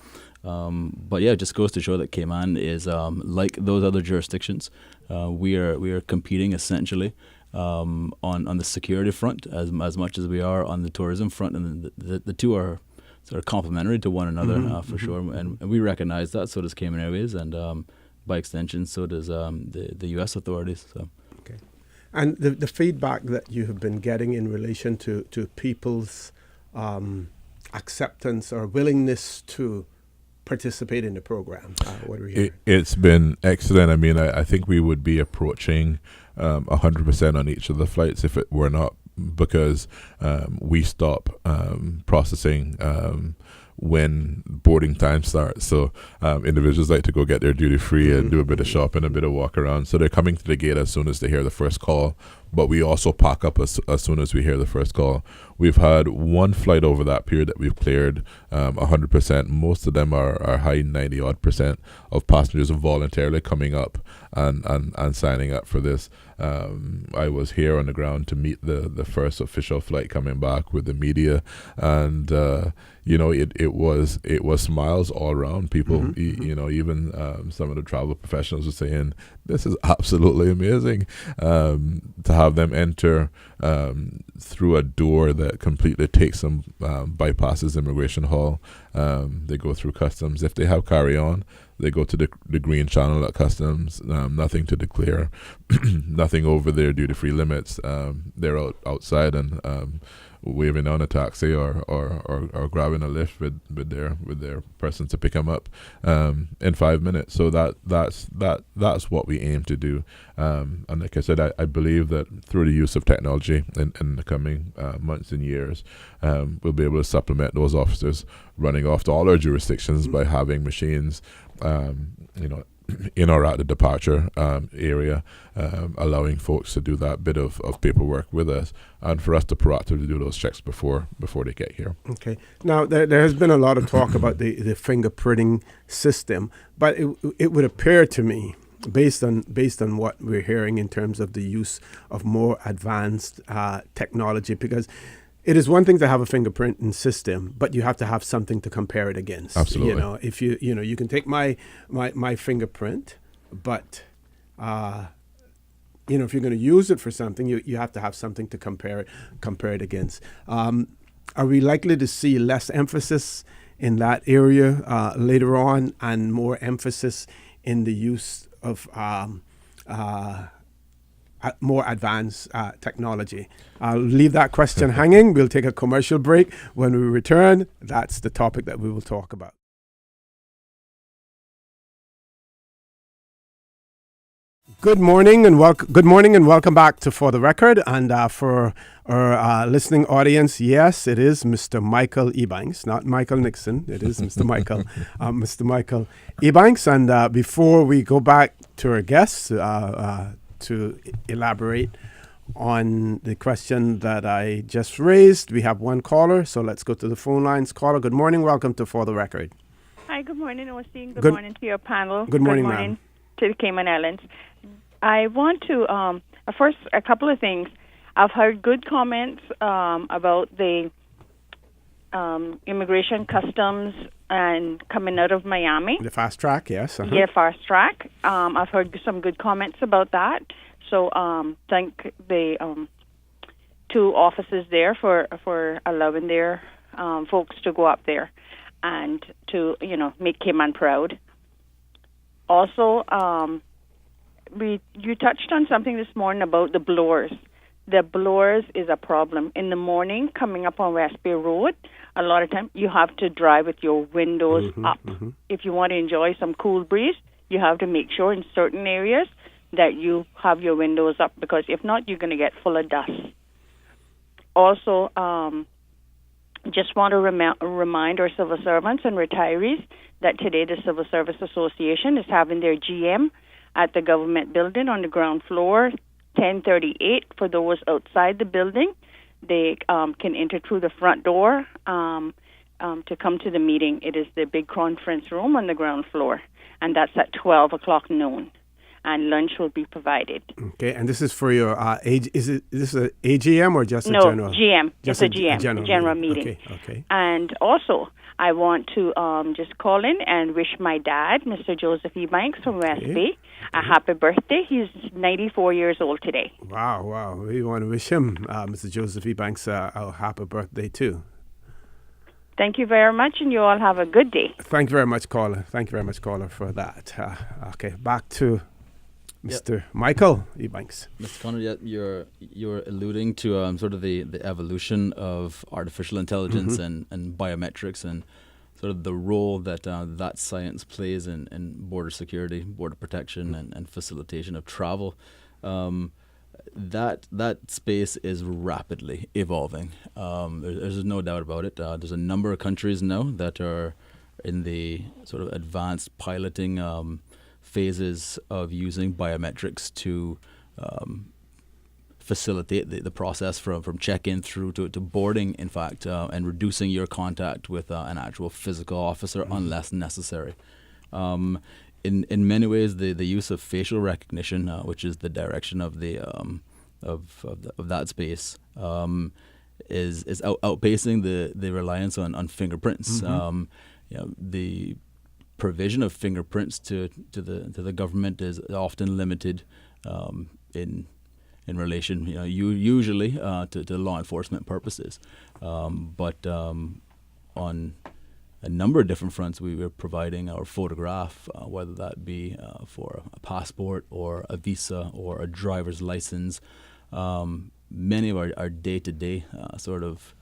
But yeah, it just goes to show that Cayman is like those other jurisdictions. We are competing essentially on the security front as much as we are on the tourism front, and the two are sort of complementary to one another for sure. And we recognize that. So does Cayman Airways, and by extension, so does the U.S. authorities. So. Okay. And the feedback that you have been getting in relation to people's acceptance or willingness to participate in the program, what are we hearing? It's been excellent. I mean, I think we would be approaching 100% on each of the flights if it were not because we stop processing when boarding time starts. So individuals like to go get their duty free and do a bit of shopping, a bit of walk around. So they're coming to the gate as soon as they hear the first call. But we also pack up as soon as we hear the first call. We've had one flight over that period that we've cleared 100%. Most of them are high 90-odd% of passengers voluntarily coming up and signing up for this. I was here on the ground to meet the first official flight coming back with the media, and it was smiles all around. People, even some of the travel professionals were saying this is absolutely amazing to have them enter through a door that completely takes them, bypasses Immigration Hall. They go through customs. If they have carry-on, they go to the green channel at customs. Nothing to declare, nothing over their duty-free limits. They're outside and waving on a taxi or grabbing a lift with their person to pick them up in 5 minutes. So that's what we aim to do. And like I said, I believe that through the use of technology in the coming months and years, we'll be able to supplement those officers running off to all our jurisdictions by having machines, in or out the departure area, allowing folks to do that bit of paperwork with us, and for us to proactively do those checks before they get here. Okay. Now, there has been a lot of talk about the fingerprinting system, but it would appear to me, based on what we're hearing in terms of the use of more advanced technology, because it is one thing to have a fingerprinting system, but you have to have something to compare it against. Absolutely. If you can take my fingerprint, but if you're going to use it for something, you have to have something to compare it against. Are we likely to see less emphasis in that area later on, and more emphasis in the use of more advanced technology? I'll leave that question hanging. We'll take a commercial break. When we return, that's the topic that we will talk about. Good morning and welcome back to For the Record. And for our listening audience, yes, it is Mr. Michael Ebanks, not Michael Nixon. It is Mr. Michael, Mr. Michael Ebanks. And before we go back to our guests to elaborate on the question that I just raised, we have one caller, so let's go to the phone lines. Caller, good morning. Welcome to For the Record. Hi, good morning, Osteen. Good morning to your panel. Good morning, ma'am. To the Cayman Islands. I want to, first, a couple of things. I've heard good comments about the immigration customs and coming out of Miami. The fast track, yes. Uh-huh. Yeah, fast track. I've heard some good comments about that. So thank the two officers there for allowing their folks to go up there and to, make Cayman proud. Also, you touched on something this morning about the blowers. The blowers is a problem. In the morning, coming up on West Bay Road, a lot of time you have to drive with your windows up. If you want to enjoy some cool breeze, you have to make sure in certain areas that you have your windows up, because if not, you're going to get full of dust. Also, just want to remind our civil servants and retirees that today the Civil Service Association is having their GM at the government building on the ground floor, 1038. For those outside the building, they can enter through the front door to come to the meeting. It is the big conference room on the ground floor, and that's at 12 o'clock noon. And lunch will be provided. Okay, and this is for your is this an AGM or just a general? No, GM. Just it's a GM, general meeting. Okay. And also, I want to just call in and wish my dad, Mr. Joseph E. Banks from West Bay, a happy birthday. He's 94 years old today. Wow. We want to wish him, Mr. Joseph E. Banks, a happy birthday too. Thank you very much, and you all have a good day. Thank you very much, caller. For that. Okay, back to Mr. Michael E. Banks. Mr. Connor, you're alluding to sort of the evolution of artificial intelligence and biometrics, and sort of the role that that science plays in border security, border protection, and facilitation of travel. That space is rapidly evolving. There's no doubt about it. There's a number of countries now that are in the sort of advanced piloting phases of using biometrics to facilitate the process from check-in through to boarding, in fact, and reducing your contact with an actual physical officer unless necessary. In many ways, the use of facial recognition, which is the direction of the of that space, is outpacing the reliance on fingerprints. The provision of fingerprints to the government is often limited in relation, usually to law enforcement purposes, but on a number of different fronts, we were providing our photograph, whether that be for a passport or a visa or a driver's license. Many of our day-to-day sort of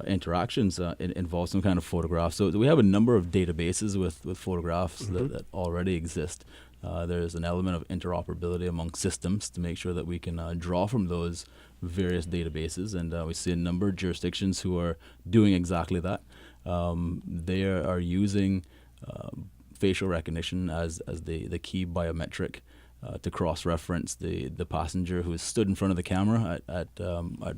interactions involve some kind of photograph. So we have a number of databases with photographs that already exist. There's an element of interoperability among systems to make sure that we can draw from those various databases, and we see a number of jurisdictions who are doing exactly that. They are using facial recognition as the key biometric to cross-reference the passenger who is stood in front of the camera at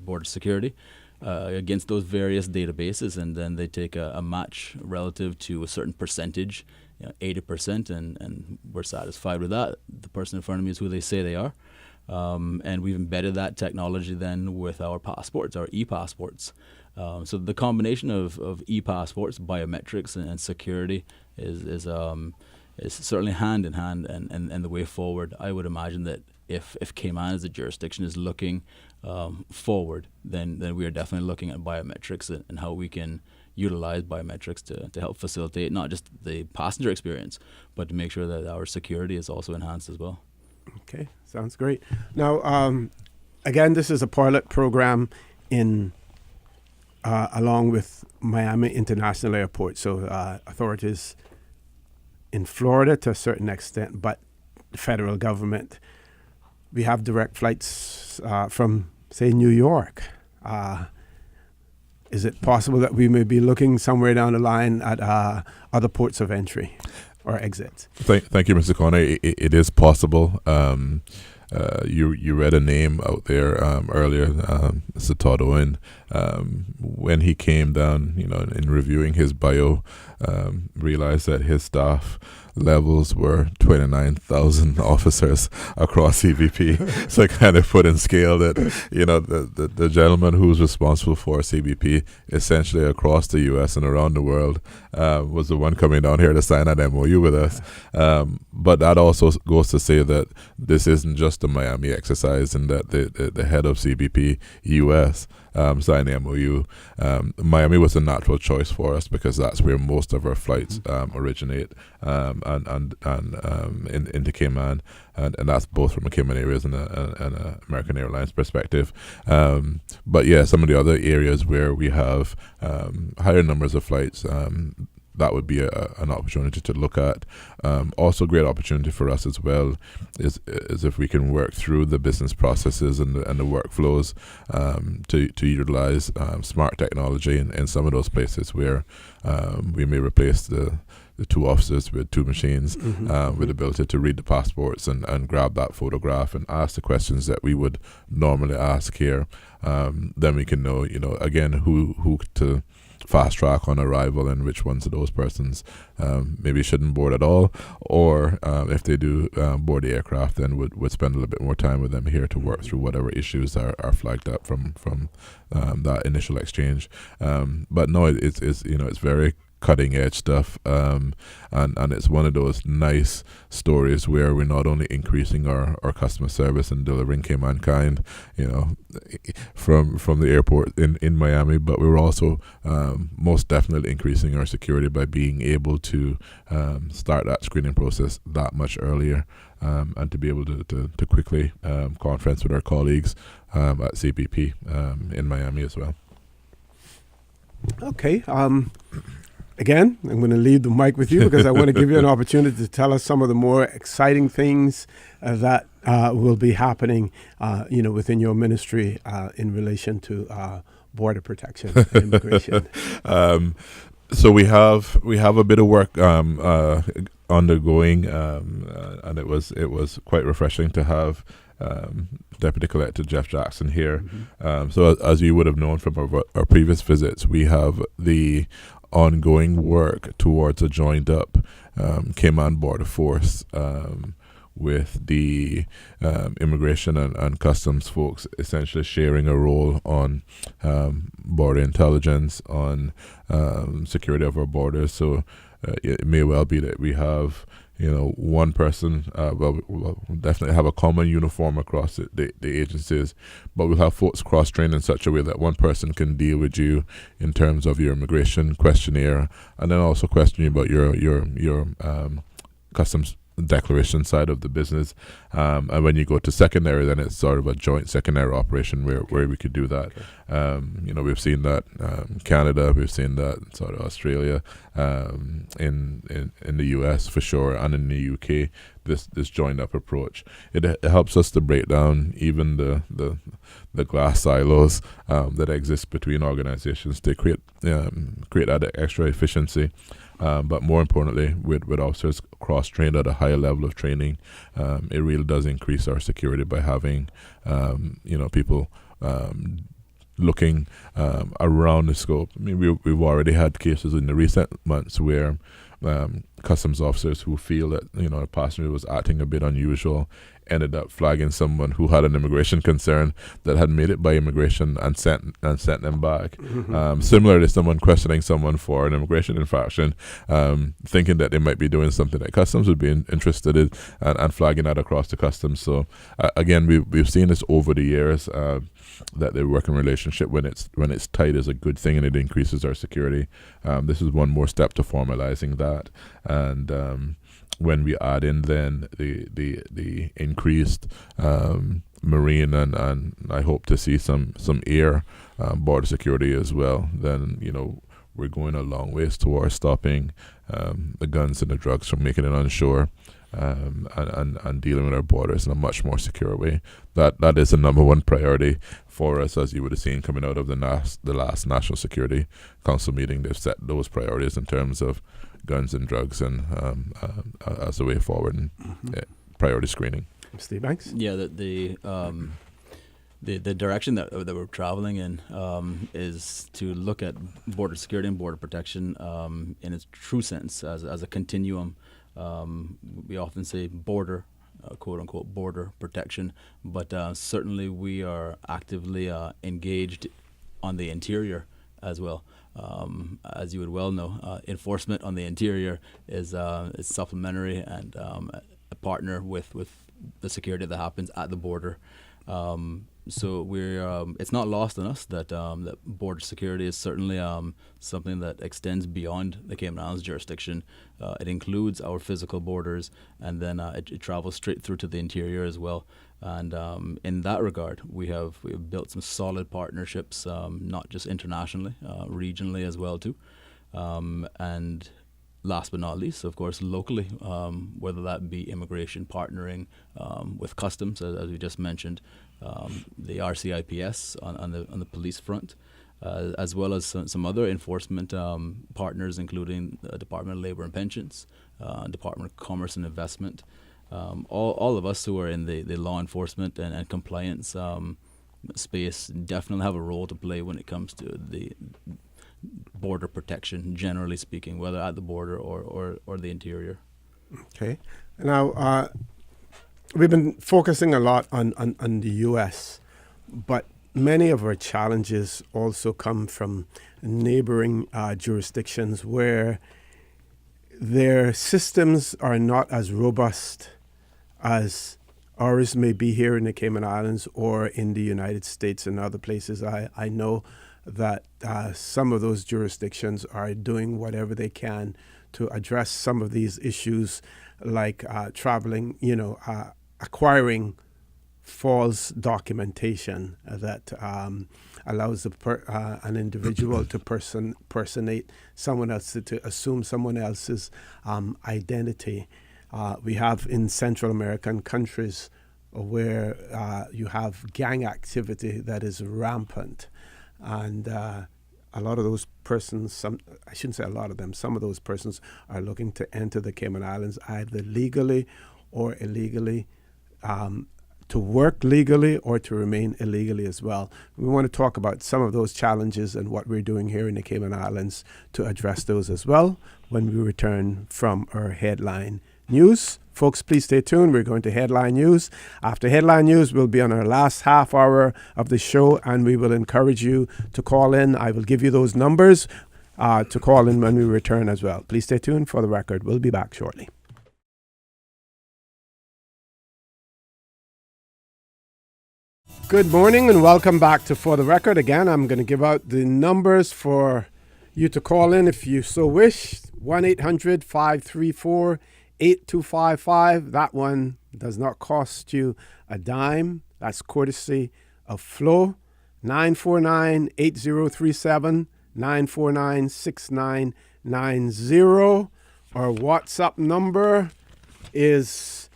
border security against those various databases, and then they take a match relative to a certain percentage, 80%, and we're satisfied with that. The person in front of me is who they say they are. And we've embedded that technology then with our passports, our e-passports. So the combination of e-passports, biometrics, and security is certainly hand in hand and the way forward. I would imagine that if Cayman as a jurisdiction is looking forward, then we are definitely looking at biometrics and how we can utilize biometrics to help facilitate not just the passenger experience, but to make sure that our security is also enhanced as well. Okay, sounds great. Now, again, this is a pilot program in along with Miami International Airport. So authorities in Florida to a certain extent, but the federal government. We have direct flights from, say, New York. Is it possible that we may be looking somewhere down the line at other ports of entry or exit? Thank you, Mr. Connor. It is possible. You read a name out there earlier, Mr. Todd Owen. When he came down, in reviewing his bio, realized that his staff levels were 29,000 officers across CBP. So I kind of put in scale that, the gentleman who's responsible for CBP essentially across the U.S. and around the world was the one coming down here to sign an MOU with us. But that also goes to say that this isn't just a Miami exercise, and that the head of CBP U.S. signed the MOU. Miami was a natural choice for us because that's where most of our flights originate and into Cayman, and that's both from a Cayman Airways and a American Airlines perspective. But yeah, some of the other areas where we have higher numbers of flights, that would be an opportunity to look at. Also, great opportunity for us as well is if we can work through the business processes and the workflows to utilize smart technology in some of those places where we may replace the two officers with two machines with the ability to read the passports and grab that photograph and ask the questions that we would normally ask here. Then we can know, again, who to fast track on arrival and which ones of those persons maybe shouldn't board at all, or if they do board the aircraft, then would spend a little bit more time with them here to work through whatever issues are flagged up from that initial exchange. But no, it's very cutting edge stuff, and it's one of those nice stories where we're not only increasing our customer service and delivering Cayman kind, from the airport in Miami, but we were also most definitely increasing our security by being able to start that screening process that much earlier, and to be able to quickly conference with our colleagues at CPP in Miami as well. Okay. Again, I'm going to leave the mic with you because I want to give you an opportunity to tell us some of the more exciting things that will be happening, within your ministry in relation to border protection and immigration. So we have a bit of work undergoing, and it was quite refreshing to have Deputy Collector Jeff Jackson here. So as you would have known from our previous visits, we have the ongoing work towards a joined up Cayman border force with the immigration and customs folks essentially sharing a role on border intelligence, on security of our borders. So it may well be that we have one person, we'll definitely have a common uniform across the agencies, but we'll have folks cross-trained in such a way that one person can deal with you in terms of your immigration questionnaire, and then also question you about your customs declaration side of the business. And when you go to secondary, then it's sort of a joint secondary operation where we could do that. We've seen that Canada, we've seen that sort of Australia, in the US for sure, and in the UK. This joined up approach, it helps us to break down even the glass silos that exist between organizations to create that extra efficiency. But more importantly, with officers cross-trained at a higher level of training, it really does increase our security by having people looking around the scope. I mean, we've already had cases in the recent months where customs officers who feel that a passenger was acting a bit unusual ended up flagging someone who had an immigration concern that had made it by immigration and sent them back. Similarly, someone questioning someone for an immigration infraction, thinking that they might be doing something that customs would be interested in, and flagging that across the customs. So again, we've seen this over the years, that the working relationship when it's tight is a good thing, and it increases our security. This is one more step to formalizing that, and when we add in then the increased marine and I hope to see some air border security as well, then we're going a long ways towards stopping the guns and the drugs from making it onshore, and dealing with our borders in a much more secure way. That is the number one priority for us, as you would have seen coming out of the last National Security Council meeting. They've set those priorities in terms of guns and drugs and as a way forward, and priority screening. Steve Banks? Yeah, the direction that we're traveling in is to look at border security and border protection in its true sense as a continuum. We often say border, quote unquote, border protection, but certainly we are actively engaged on the interior as well. As you would well know, enforcement on the interior is supplementary and a partner with the security that happens at the border. So we're it's not lost on us that that border security is certainly something that extends beyond the Cayman Islands jurisdiction. It includes our physical borders, and then it travels straight through to the interior as well. And in that regard, we have built some solid partnerships, not just internationally, regionally as well too. And last but not least, of course, locally, whether that be immigration partnering with customs, as we just mentioned, the RCIPS on the police front, as well as some other enforcement partners, including Department of Labor and Pensions, Department of Commerce and Investment. All of us who are in the law enforcement and compliance space definitely have a role to play when it comes to the border protection, generally speaking, whether at the border or the interior. Okay. Now, we've been focusing a lot on the U.S., but many of our challenges also come from neighboring jurisdictions where their systems are not as robust as ours may be here in the Cayman Islands or in the United States and other places. I know that some of those jurisdictions are doing whatever they can to address some of these issues, like traveling, acquiring false documentation that allows an individual to personate someone else, to assume someone else's identity. We have in Central American countries where you have gang activity that is rampant. And a lot of those persons, I shouldn't say a lot of them, some of those persons are looking to enter the Cayman Islands either legally or illegally, to work legally or to remain illegally as well. We want to talk about some of those challenges and what we're doing here in the Cayman Islands to address those as well when we return from our headline news. Folks, please stay tuned. We're going to headline news. After headline news, we'll be on our last half hour of the show, and we will encourage you to call in. I will give you those numbers to call in when we return as well. Please stay tuned for the record. We'll be back shortly. Good morning and welcome back to For the Record. Again, I'm going to give out the numbers for you to call in if you so wish. 1-800-534-8255. That one does not cost you a dime. That's courtesy of Flo. 949-8037, 949-6990. Our WhatsApp number is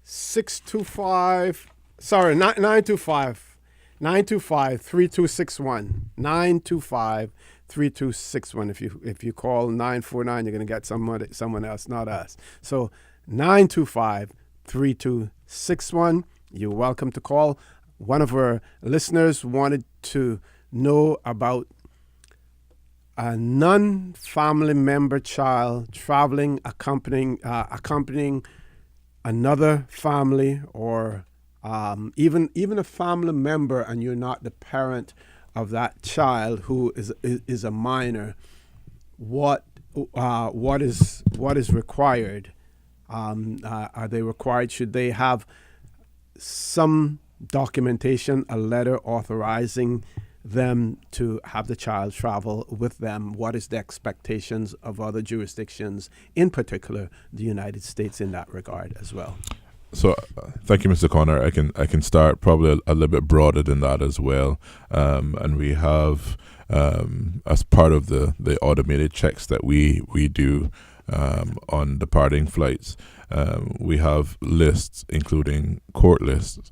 925-3261. 925-3261. If you call 949, you're going to get someone else, not us. So 925-3261. You're welcome to call. One of our listeners wanted to know about a non-family member child traveling, accompanying another family, or even a family member, and you're not the parent of that child who is a minor. What is required? Are they required? Should they have some documentation, a letter authorizing them to have the child travel with them? What is the expectations of other jurisdictions, in particular the United States, in that regard as well? So, thank you, Mr. Connor. I can start probably a little bit broader than that as well. And we have, as part of the automated checks that we do on departing flights, we have lists, including court lists,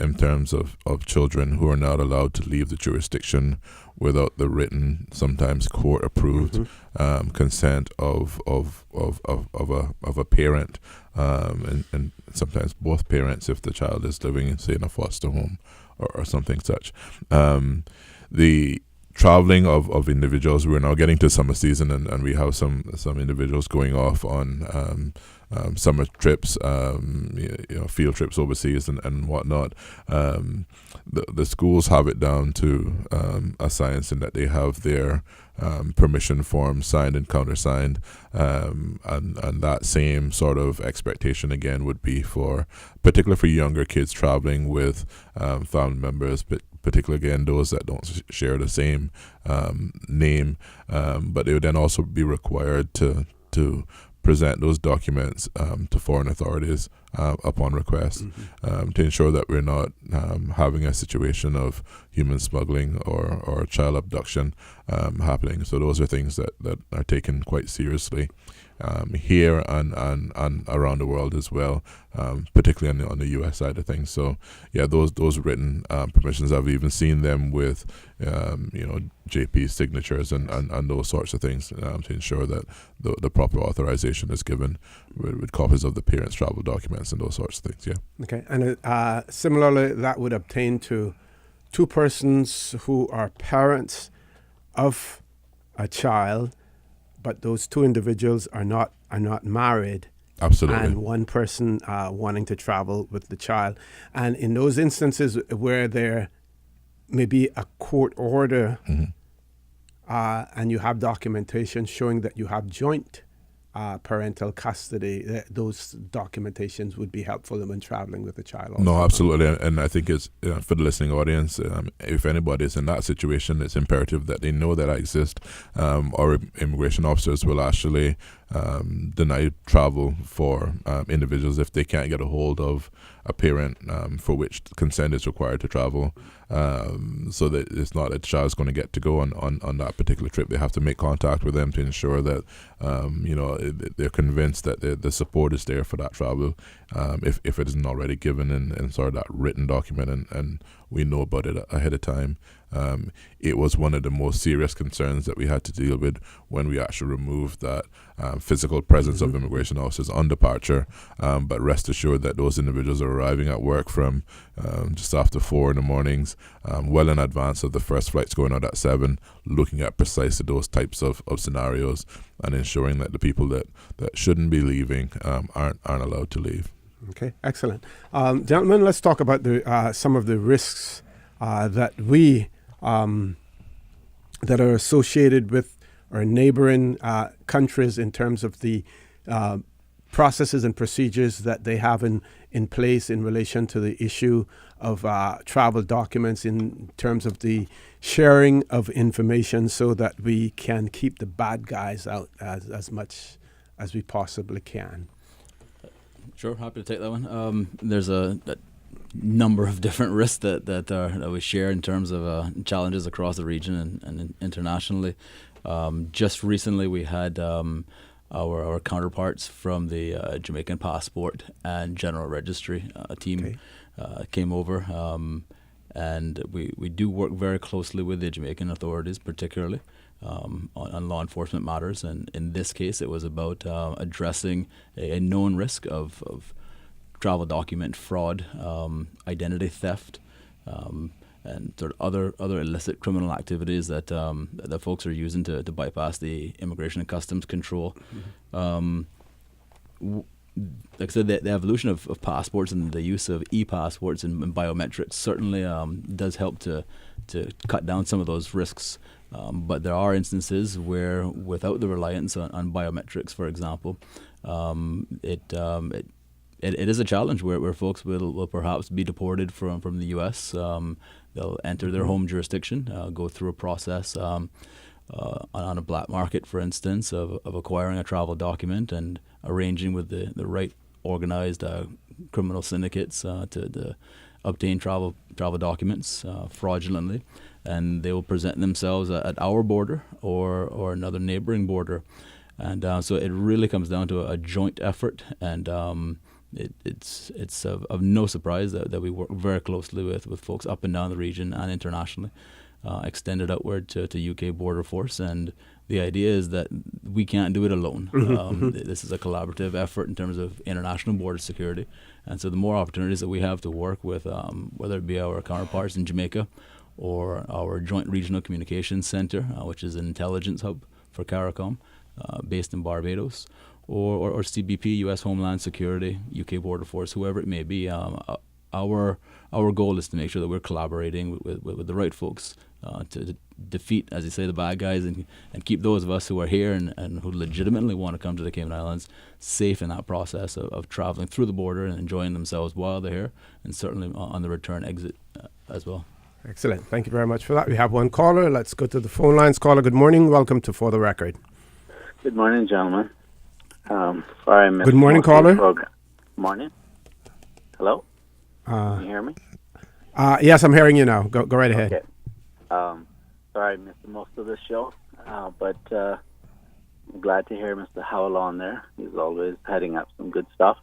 in terms of children who are not allowed to leave the jurisdiction without the written, sometimes court-approved consent of a parent, and sometimes both parents if the child is living in, say, in a foster home or something such. The traveling of individuals, we're now getting to summer season, and we have some individuals going off on summer trips, field trips overseas and whatnot. The schools have it down to a science in that they have their permission forms signed and countersigned, and that same sort of expectation again would be particularly for younger kids traveling with family members, but particularly again those that don't share the same name, but they would then also be required to present those documents to foreign authorities upon request, to ensure that we're not having a situation of human smuggling or child abduction happening. So those are things that are taken quite seriously here and around the world as well, particularly on the U.S. side of things. So yeah, those written permissions, I've even seen them with JP's signatures and those sorts of things, to ensure that the proper authorization is given with copies of the parents' travel documents and those sorts of things. Yeah. Okay, and similarly, that would obtain to two persons who are parents of a child, but those two individuals are not married. Absolutely. And one person wanting to travel with the child. And in those instances where there may be a court order, and you have documentation showing that you have joint parental custody, those documentations would be helpful when traveling with the child also. No, absolutely. And I think it's for the listening audience, if anybody is in that situation, it's imperative that they know that I exist. Our immigration officers will actually deny travel for individuals if they can't get a hold of a parent for which consent is required to travel, so that it's not a child's going to get to go on that particular trip. They have to make contact with them to ensure that they're convinced that the support is there for that travel, if it isn't already given in sort of that written document, and we know about it ahead of time. It was one of the most serious concerns that we had to deal with when we actually removed that physical presence of immigration officers on departure. But rest assured that those individuals are arriving at work from just after 4 in the mornings, well in advance of the first flights going out at 7, looking at precisely those types of scenarios and ensuring that the people that shouldn't be leaving aren't allowed to leave. Okay, excellent. Gentlemen, let's talk about some of the risks that we that are associated with our neighboring countries in terms of the processes and procedures that they have in place in relation to the issue of travel documents, in terms of the sharing of information, so that we can keep the bad guys out as much as we possibly can. Sure, happy to take that one. There's a number of different risks that we share in terms of challenges across the region and internationally. Just recently, we had our counterparts from the Jamaican Passport and General Registry, a team came over, and we do work very closely with the Jamaican authorities, particularly on law enforcement matters. And in this case, it was about addressing a known risk of travel document fraud, identity theft, and sort of other illicit criminal activities that folks are using to bypass the Immigration and Customs Control. Like I said, the evolution of passports and the use of e-passports and biometrics certainly does help to cut down some of those risks. But there are instances where, without the reliance on biometrics, for example, it is a challenge where folks will perhaps be deported from the U.S. They'll enter their home jurisdiction, go through a process on a black market, for instance, of acquiring a travel document and arranging with the right organized criminal syndicates to obtain travel documents fraudulently, and they will present themselves at our border or another neighboring border. And so it really comes down to a joint effort, and it's of no surprise that we work very closely with folks up and down the region and internationally, extended outward to UK Border Force. And the idea is that we can't do it alone. This is a collaborative effort in terms of international border security. And so the more opportunities that we have to work with, whether it be our counterparts in Jamaica or our Joint Regional Communications Center, which is an intelligence hub for CARICOM, based in Barbados, or CBP, U.S. Homeland Security, UK Border Force, whoever it may be. Our goal is to make sure that we're collaborating with the right folks to defeat, as you say, the bad guys, and keep those of us who are here and who legitimately want to come to the Cayman Islands safe in that process of traveling through the border and enjoying themselves while they're here, and certainly on the return exit as well. Excellent. Thank you very much for that. We have one caller. Let's go to the phone lines. Caller, good morning. Welcome to For the Record. Good morning, gentlemen. Sorry I missed good morning, caller. Morning. Hello? Uh, Can you hear me? yes, I'm hearing you now. Go right ahead. Okay. Sorry I missed most of the show, but I'm glad to hear Mr. Howell on there. He's always heading up some good stuff.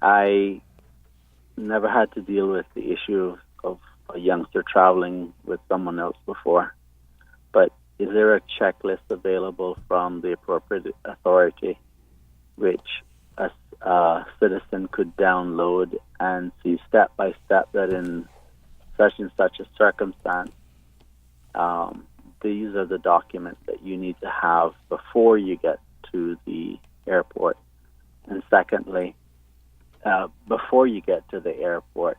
I never had to deal with the issue of a youngster traveling with someone else before, but is there a checklist available from the appropriate authority which a citizen could download and see step by step that in such and such a circumstance, these are the documents that you need to have before you get to the airport? And secondly, before you get to the airport,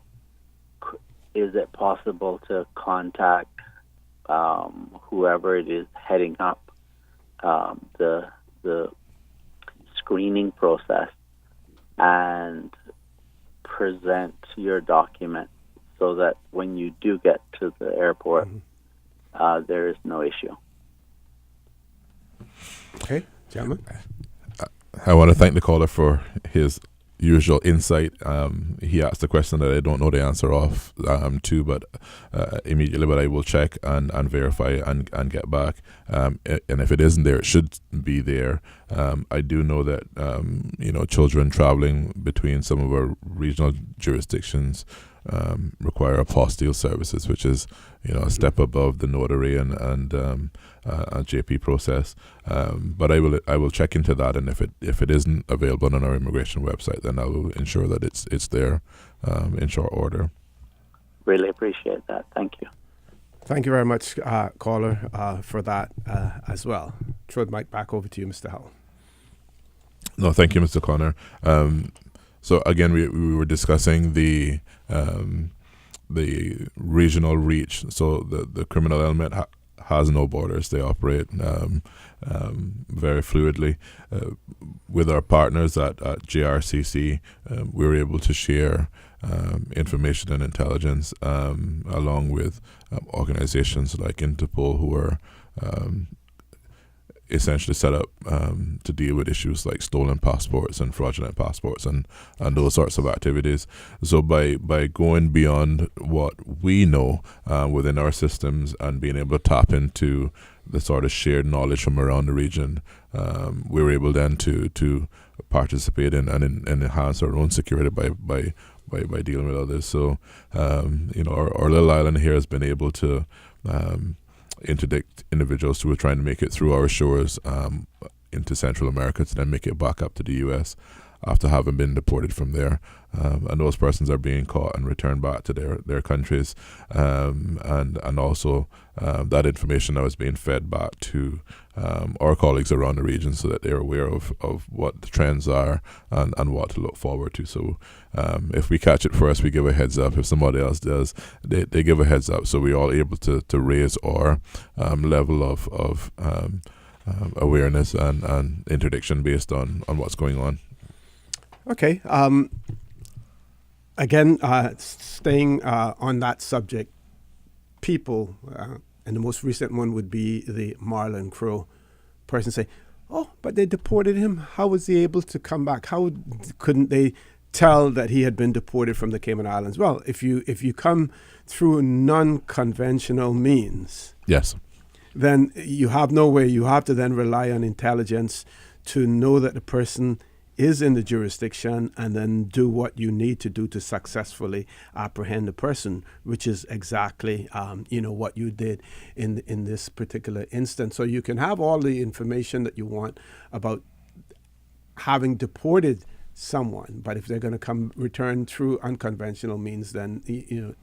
is it possible to contact whoever it is heading up the screening process and present your document so that when you do get to the airport, there is no issue? Okay, gentlemen. I want to thank the caller for his usual insight. He asked a question that I don't know the answer of to, but immediately, but I will check and verify and get back. And if it isn't there, it should be there. I do know that children traveling between some of our regional jurisdictions require apostille services, which is a step above the notary and a JP process. But I will check into that, and if it isn't available on our immigration website, then I will ensure that it's there in short order. Really appreciate that. Thank you. Thank you very much, caller, for that as well. Throw the mic back over to you, Mr. Howell. No, thank you, Mr. Connor. So again, we were discussing the regional reach. So the criminal element has no borders. They operate very fluidly. With our partners at JRCC, we were able to share information and intelligence along with organizations like Interpol, who are essentially set up to deal with issues like stolen passports and fraudulent passports and those sorts of activities. So by going beyond what we know within our systems and being able to tap into the sort of shared knowledge from around the region, we were able then to participate in and enhance our own security by dealing with others. So our little island here has been able to interdict individuals who are trying to make it through our shores into Central America to then make it back up to the U.S. after having been deported from there. And those persons are being caught and returned back to their countries. And also that information now is being fed back to our colleagues around the region so that they're aware of what the trends are and what to look forward to. So if we catch it first, we give a heads up. If somebody else does, they give a heads up. So we're all able to raise our level of awareness and interdiction based on what's going on. Okay. Again, staying on that subject, people, and the most recent one would be the Marlon Crowe person say, oh, but they deported him. How was he able to come back? How couldn't they tell that he had been deported from the Cayman Islands? Well, if you come through non-conventional means, yes, then you have no way. You have to then rely on intelligence to know that the person is in the jurisdiction and then do what you need to do to successfully apprehend the person, which is exactly what you did in this particular instance. So you can have all the information that you want about having deported someone, but if they're going to return through unconventional means, then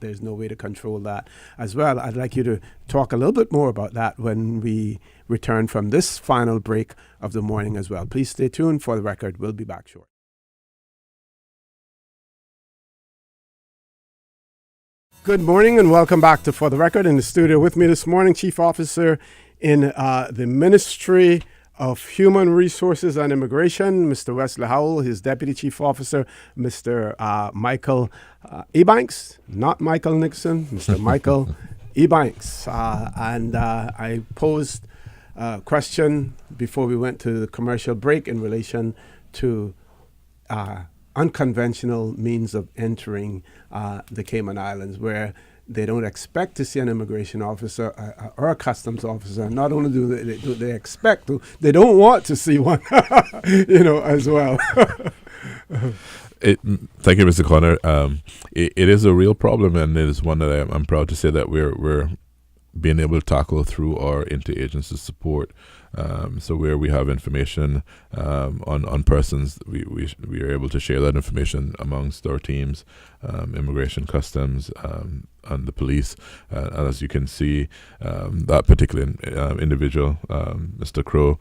there's no way to control that as well. I'd like you to talk a little bit more about that when we return from this final break of the morning as well. Please stay tuned. For the record, we'll be back shortly. Good morning and welcome back to For the Record. In the studio with me this morning, Chief Officer in the Ministry of Human Resources and Immigration, Mr. Wesley Howell, his Deputy Chief Officer, Mr. Michael Ebanks, not Michael Nixon, Mr. Michael Ebanks. And I posed a question before we went to the commercial break in relation to unconventional means of entering the Cayman Islands, where they don't expect to see an immigration officer or a customs officer. Not only do they expect to, they don't want to see one, as well. Thank you, Mr. Connor. It is a real problem, and it is one that I'm proud to say that we're being able to tackle through our interagency support. So where we have information on persons, we are able to share that information amongst our teams, immigration, customs, and the police. And as you can see, that particular individual, Mr. Crow,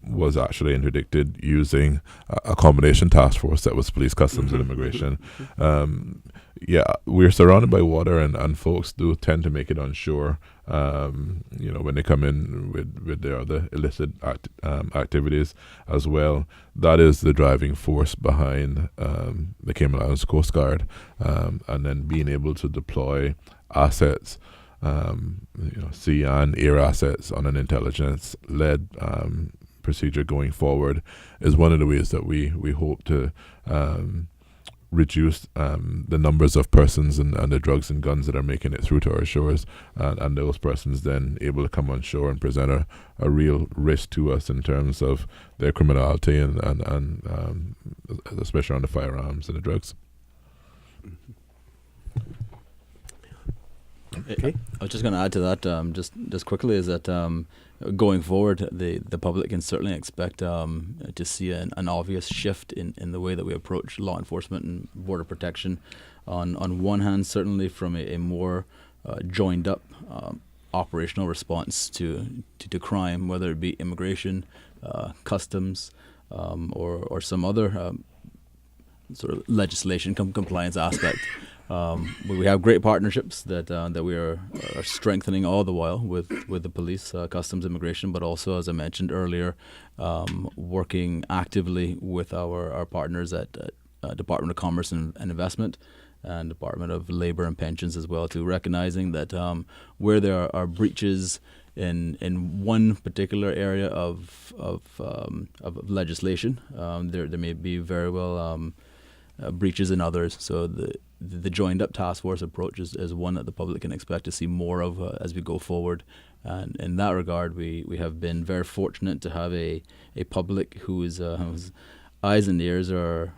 was actually interdicted using a combination task force that was police, customs, and immigration. We're surrounded by water, and folks do tend to make it on shore. When they come in with their other illicit activities as well. That is the driving force behind the Cayman Islands Coast Guard, and then being able to deploy assets, sea and air assets on an intelligence-led procedure going forward is one of the ways that we hope to reduce the numbers of persons and the drugs and guns that are making it through to our shores, and those persons then able to come on shore and present a real risk to us in terms of their criminality and especially on the firearms and the drugs. Okay. I was just going to add to that, just quickly, is that going forward, the public can certainly expect to see an obvious shift in the way that we approach law enforcement and border protection. On one hand, certainly from a more joined up operational response to crime, whether it be immigration, customs, or some other sort of legislation compliance aspect. We have great partnerships that we are strengthening all the while with the police, customs, immigration, but also, as I mentioned earlier, working actively with our partners at Department of Commerce and Investment and Department of Labor and Pensions as well, to recognizing that where there are breaches in one particular area of legislation, there may be very well breaches in others. So the joined up task force approach is one that the public can expect to see more of as we go forward. And in that regard, we have been very fortunate to have a public whose eyes and ears are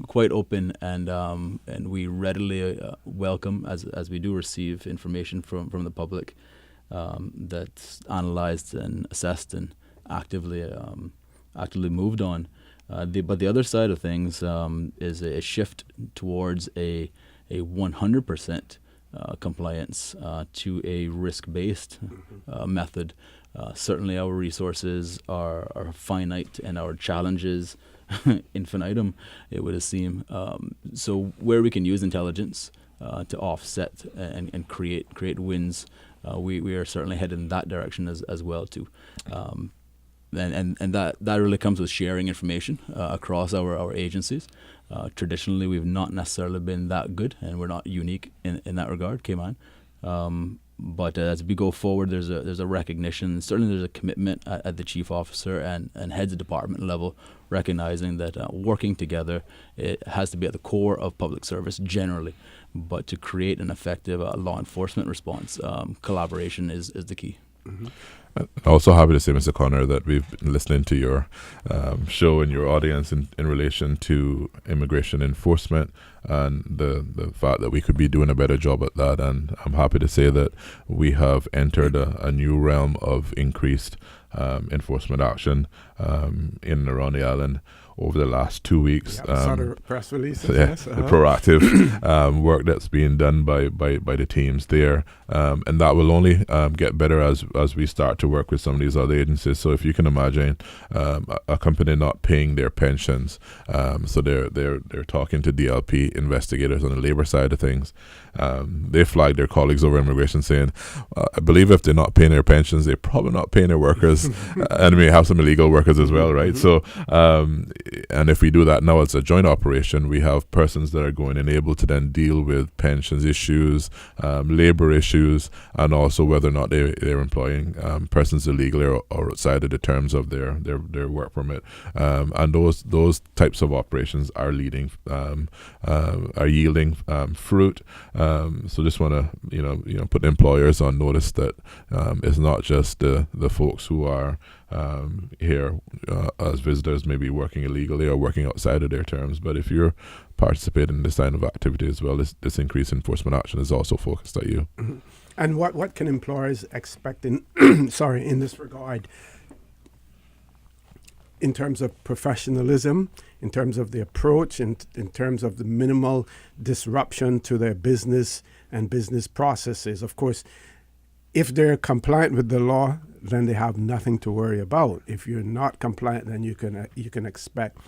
quite open, and we readily welcome, as we do receive information from the public that's analyzed and assessed and actively moved on. But the other side of things is a shift towards a 100% compliance to a risk-based method. Certainly our resources are finite and our challenges infinitum, it would seem. So where we can use intelligence to offset and create wins, we are certainly headed in that direction as well too. And that really comes with sharing information across our agencies. Traditionally, we've not necessarily been that good, and we're not unique in that regard, Cayman. But as we go forward, there's a recognition. Certainly, there's a commitment at the chief officer and heads of department level, recognizing that working together, it has to be at the core of public service generally. But to create an effective law enforcement response, collaboration is the key. Mm-hmm. Also happy to say, Mr. Connor, that we've been listening to your show and your audience in relation to immigration enforcement and the fact that we could be doing a better job at that. And I'm happy to say that we have entered a new realm of increased enforcement action in and around the island over the last 2 weeks. Press releases, yes, the proactive work that's being done by the teams there, and that will only get better as we start to work with some of these other agencies. So if you can imagine a company not paying their pensions, so they're talking to DLP investigators on the labor side of things. They flagged their colleagues over immigration saying, I believe if they're not paying their pensions, they're probably not paying their workers, and we have some illegal workers as well, right? So and if we do that now as a joint operation, we have persons that are going and able to then deal with pensions issues, labor issues, and also whether or not they're employing persons illegally or outside of the terms of their work permit. And those types of operations are are yielding fruit. So just want to put employers on notice that it's not just the folks who are here as visitors, maybe working illegally or working outside of their terms, but if you're participating in this kind of activity as well, this increased enforcement action is also focused at you. Mm-hmm. And what can employers expect in in this regard, in terms of professionalism, in terms of the approach, in terms of the minimal disruption to their business and business processes? Of course, if they're compliant with the law, then they have nothing to worry about. If you're not compliant, then you can expect,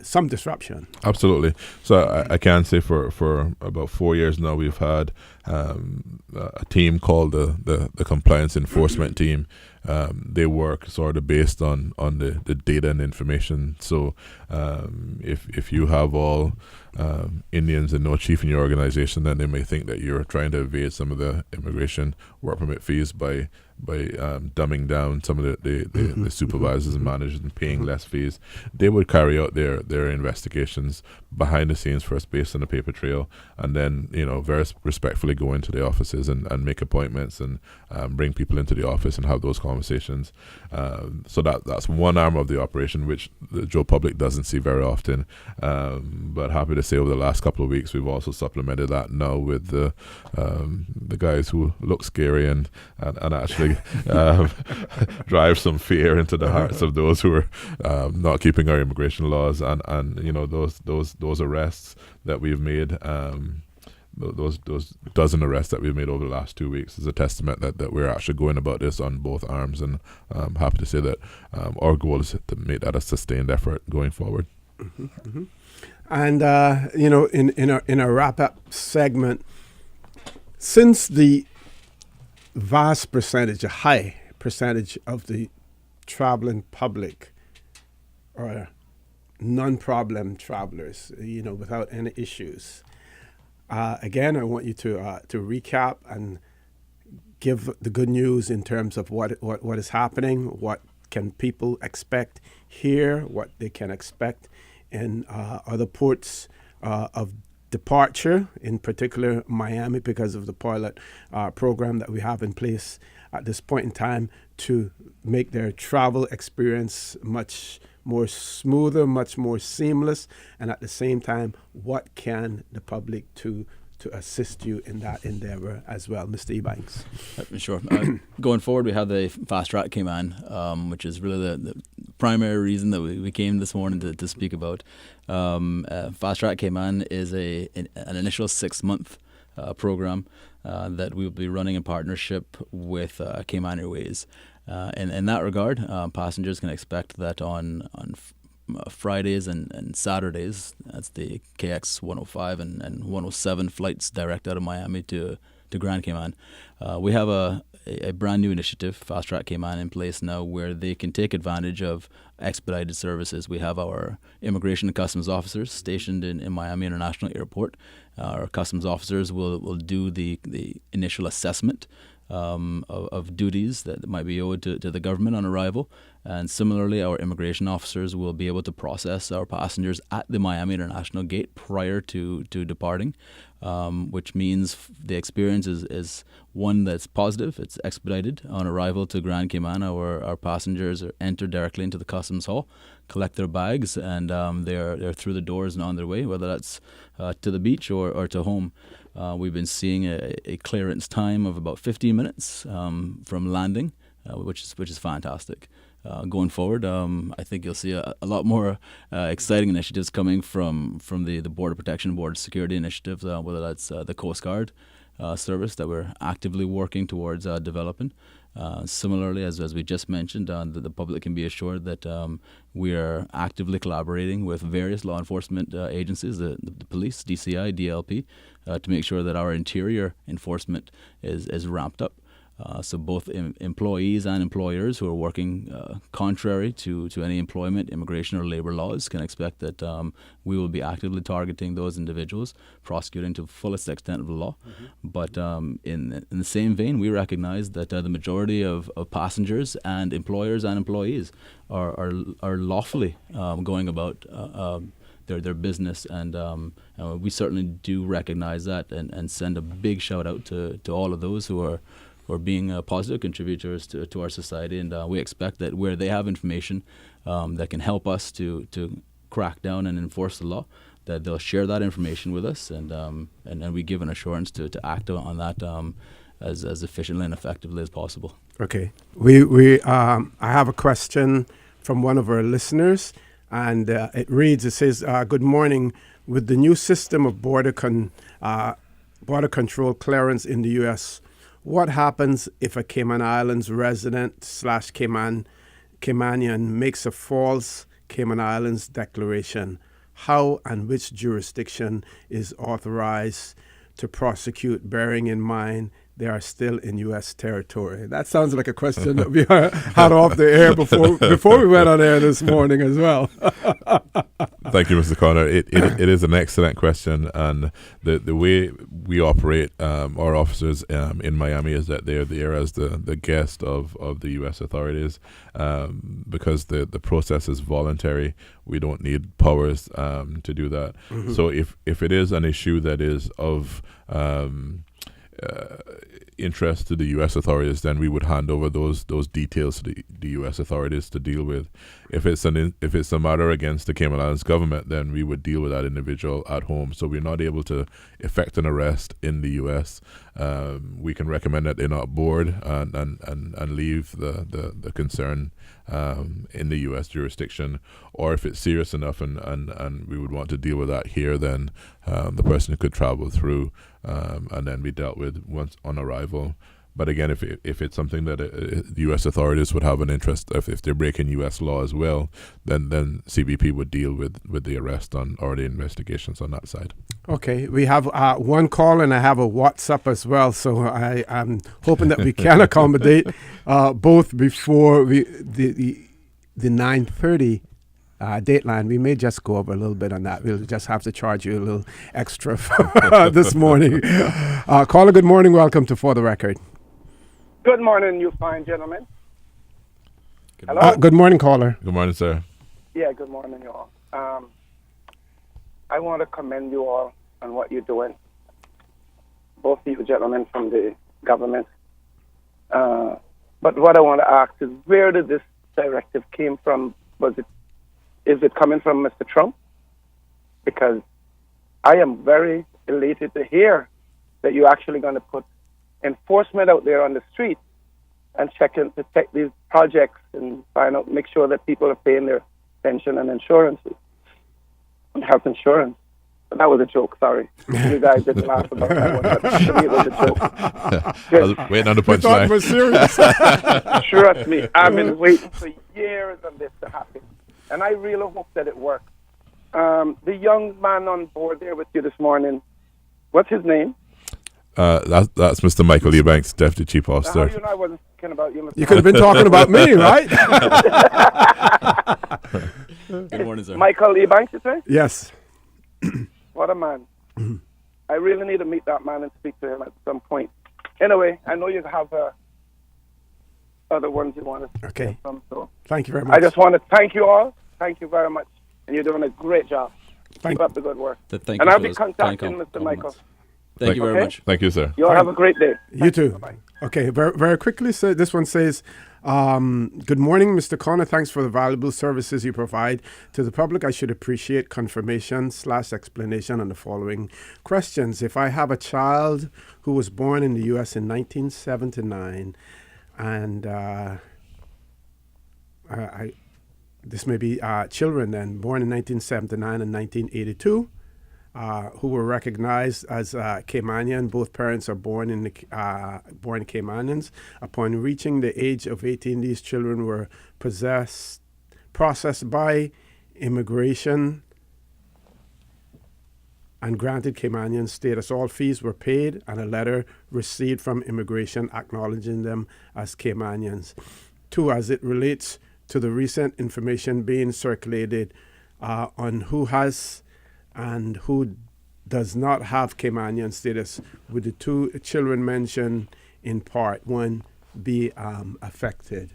some disruption. Absolutely. So I can say for about 4 years now, we've had a team called the Compliance Enforcement Team. They work sort of based on the data and information. So if you have all Indians and no chief in your organization, then they may think that you're trying to evade some of the immigration work permit fees by dumbing down some of the supervisors and managers and paying less fees. They would carry out their investigations behind the scenes first based on the paper trail, and then very respectfully go into the offices and make appointments and bring people into the office and have those conversations. So that's one arm of the operation, which the Joe public doesn't see very often. But happy to say over the last couple of weeks, we've also supplemented that now with the guys who look scary and actually drive some fear into the hearts of those who are not keeping our immigration laws, and those arrests that we've made. Those dozen arrests that we've made over the last 2 weeks is a testament that we're actually going about this on both arms, and I'm happy to say that our goal is to make that a sustained effort going forward. Mm-hmm, mm-hmm. And in a wrap-up segment, since the vast percentage, a high percentage of the traveling public are non-problem travelers, without any issues. Again, I want you to recap and give the good news in terms of what is happening, what can people expect here, what they can expect in other ports of departure, in particular Miami, because of the pilot program that we have in place at this point in time to make their travel experience much more smoother, much more seamless, and at the same time, what can the public to assist you in that endeavor as well, Mr. Ebanks? Sure. Going forward, we have the Fast Track Cayman, which is really the primary reason that we came this morning to speak about. Fast Track Cayman is an initial 6-month program that we will be running in partnership with Cayman Airways. And in that regard, passengers can expect that on Fridays and Saturdays, that's the KX 105 and 107 flights direct out of Miami to Grand Cayman. We have a brand new initiative, Fast Track Cayman, in place now where they can take advantage of expedited services. We have our immigration and customs officers stationed in Miami International Airport. Our customs officers will do the initial assessment of duties that might be owed to the government on arrival. And similarly, our immigration officers will be able to process our passengers at the Miami International Gate prior to departing, which means the experience is one that's positive. It's expedited. On arrival to Grand Cayman, our passengers are entered directly into the customs hall, collect their bags, and they're through the doors and on their way, whether that's to the beach or to home. We've been seeing a clearance time of about 15 minutes from landing, which is fantastic. Going forward, I think you'll see a lot more exciting initiatives coming from the Border Protection, Border Security initiatives, whether that's the Coast Guard service that we're actively working towards developing. Similarly, as we just mentioned, the public can be assured that we are actively collaborating with various law enforcement agencies, the police, DCI, DLP, to make sure that our interior enforcement is ramped up. So both employees and employers who are working contrary to any employment, immigration, or labor laws can expect that we will be actively targeting those individuals, prosecuting to the fullest extent of the law. But in the same vein, we recognize that the majority of passengers and employers and employees are lawfully going about their business, and we certainly do recognize that, and send a big shout out to all of those who are being positive contributors to our society, and we expect that where they have information that can help us to crack down and enforce the law, that they'll share that information with us, and we give an assurance to act on that as efficiently and effectively as possible. Okay, I have a question from one of our listeners, and it reads. It says, "Good morning. With the new system of border control clearance in the U.S., what happens if a Cayman Islands resident / Caymanian makes a false Cayman Islands declaration? How and which jurisdiction is authorized to prosecute, bearing in mind they are still in U.S. territory?" That sounds like a question that we had off the air before we went on air this morning as well. Thank you, Mr. Connor. It is an excellent question, and the way we operate our officers in Miami is that they're there as the guest of the U.S. authorities, because the process is voluntary. We don't need powers to do that. So if it is an issue that is of interest to the U.S. authorities, then we would hand over those details to the U.S. authorities to deal with. If it's a matter against the Cayman Islands government, then we would deal with that individual at home. So we're not able to effect an arrest in the U.S. We can recommend that they're not board and leave the concern in the U.S. jurisdiction. Or if it's serious enough and we would want to deal with that here, then the person could travel through and then be dealt with once on arrival. But again, if it's something that the U.S. authorities would have an interest, if they're breaking U.S. law as well, then CBP would deal with the arrest or the investigations on that side. Okay, we have one call and I have a WhatsApp as well, so I'm hoping that we can accommodate both before the 9:30 dateline. We may just go over a little bit on that. We'll just have to charge you a little extra for this morning. Caller, good morning. Welcome to For the Record. Good morning, you fine gentlemen. Hello? Good morning, caller. Good morning, sir. Yeah, good morning, you all. I want to commend you all on what you're doing. Both of you gentlemen from the government. But what I want to ask is, where did this directive came from? Is it coming from Mr. Trump? Because I am very elated to hear that you're actually going to put enforcement out there on the street and check these projects and make sure that people are paying their pension and insurances and health insurance. But that was a joke, sorry. You guys didn't laugh about that one, but to me it was a joke. I was waiting on the punchline. It was serious. Trust me, I've been waiting for years on this to happen. And I really hope that it works. The young man on board there with you this morning, what's his name? That's Mr. Michael Ebanks, Deputy Chief Officer. How do you know I wasn't talking about you, Mr. You could have been talking about me, right? Good morning, sir. Michael Ebanks, you say? Yes. What a man. I really need to meet that man and speak to him at some point. Anyway, I know you have other ones you want to Okay. from. So Thank you very much. I just want to thank you all. Thank you very much. And you're doing a great job. Keep up the good work. Thank And you I'll for be those contacting kind Mr. Michael. compliments. Thank you very much. Thank you, sir. You all have a great day. You too. Bye-bye. Okay, very, very quickly, so this one says, good morning, Mr. Connor. Thanks for the valuable services you provide to the public. I should appreciate confirmation/explanation on the following questions. If I have a child who was born in the U.S. in 1979, and this may be children then, born in 1979 and 1982, who were recognized as Caymanian. Both parents are born Caymanians. Upon reaching the age of 18, these children were processed by immigration and granted Caymanian status. All fees were paid and a letter received from immigration acknowledging them as Caymanians. 2, as it relates to the recent information being circulated on who has and who does not have Caymanian status, would the 2 children mentioned in part 1 be affected?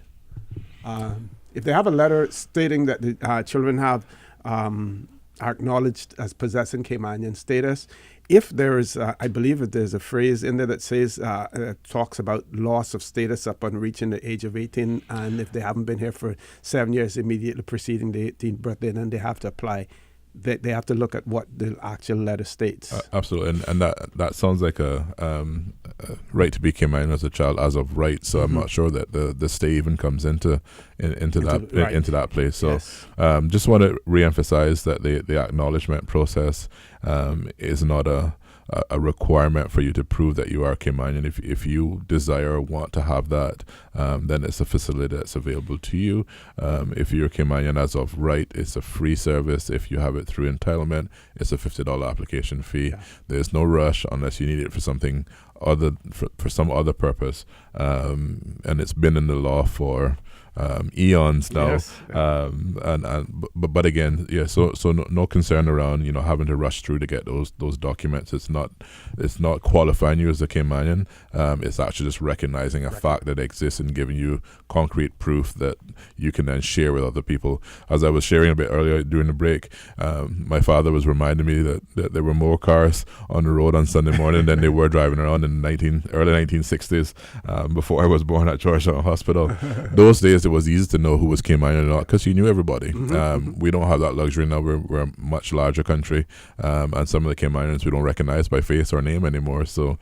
If they have a letter stating that the children have are acknowledged as possessing Caymanian status, if there is, I believe that there's a phrase in there that says, talks about loss of status upon reaching the age of 18, and if they haven't been here for 7 years immediately preceding the 18th birthday, then they have to apply. They have to look at what the actual letter states. Absolutely, and that sounds like a right to be Cayman as a child as of right. So I'm not sure that the stay even comes into that place. So yes. Just want to reemphasize that the acknowledgement process is not a requirement for you to prove that you are Caymanian. If you desire or want to have that, then it's a facility that's available to you. If you're Caymanian as of right, it's a free service. If you have it through entitlement, it's a $50 application fee. Yeah. There's no rush unless you need it for something other for some other purpose. And it's been in the law for eons now. Yes. But again, yeah. So no concern around having to rush through to get those documents. It's not qualifying you as a Caymanian. It's actually just recognizing a fact that exists and giving you concrete proof that you can then share with other people. As I was sharing a bit earlier during the break, my father was reminding me that there were more cars on the road on Sunday morning than they were driving around in the early 1960s, before I was born at Georgetown Hospital. Those days, it was easy to know who was Cayman or not because you knew everybody. We don't have that luxury now. We're a much larger country, and some of the Caymanians we don't recognize by face or name anymore. So,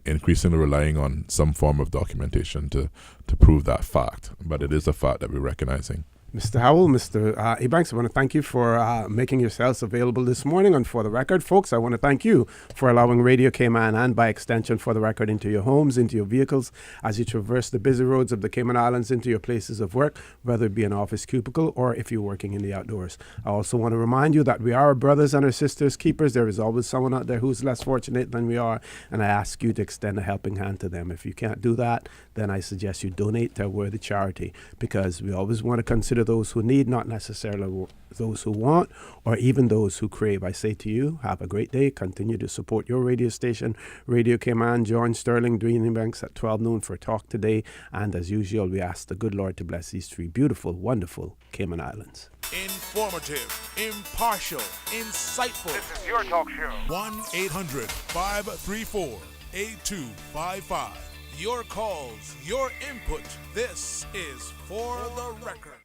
increasingly relying on some form of documentation to prove that fact. But it is a fact that we're recognizing. Mr. Howell, Mr. Ebanks, I want to thank you for making yourselves available this morning on For the Record. Folks, I want to thank you for allowing Radio Cayman and by extension For the Record into your homes, into your vehicles, as you traverse the busy roads of the Cayman Islands into your places of work, whether it be an office cubicle or if you're working in the outdoors. I also want to remind you that we are our brothers and our sisters keepers. There is always someone out there who's less fortunate than we are, and I ask you to extend a helping hand to them. If you can't do that, then I suggest you donate to a worthy charity, because we always want to consider those who need, not necessarily those who want or even those who crave. I say to you, have a great day. Continue to support your radio station, Radio Cayman. Join Sterling Dreaming Banks at 12 noon for a talk today. And as usual, we ask the good Lord to bless these 3 beautiful, wonderful Cayman Islands. Informative, impartial, insightful. This is your talk show. 1-800-534-8255. Your calls, your input. This is For the Record.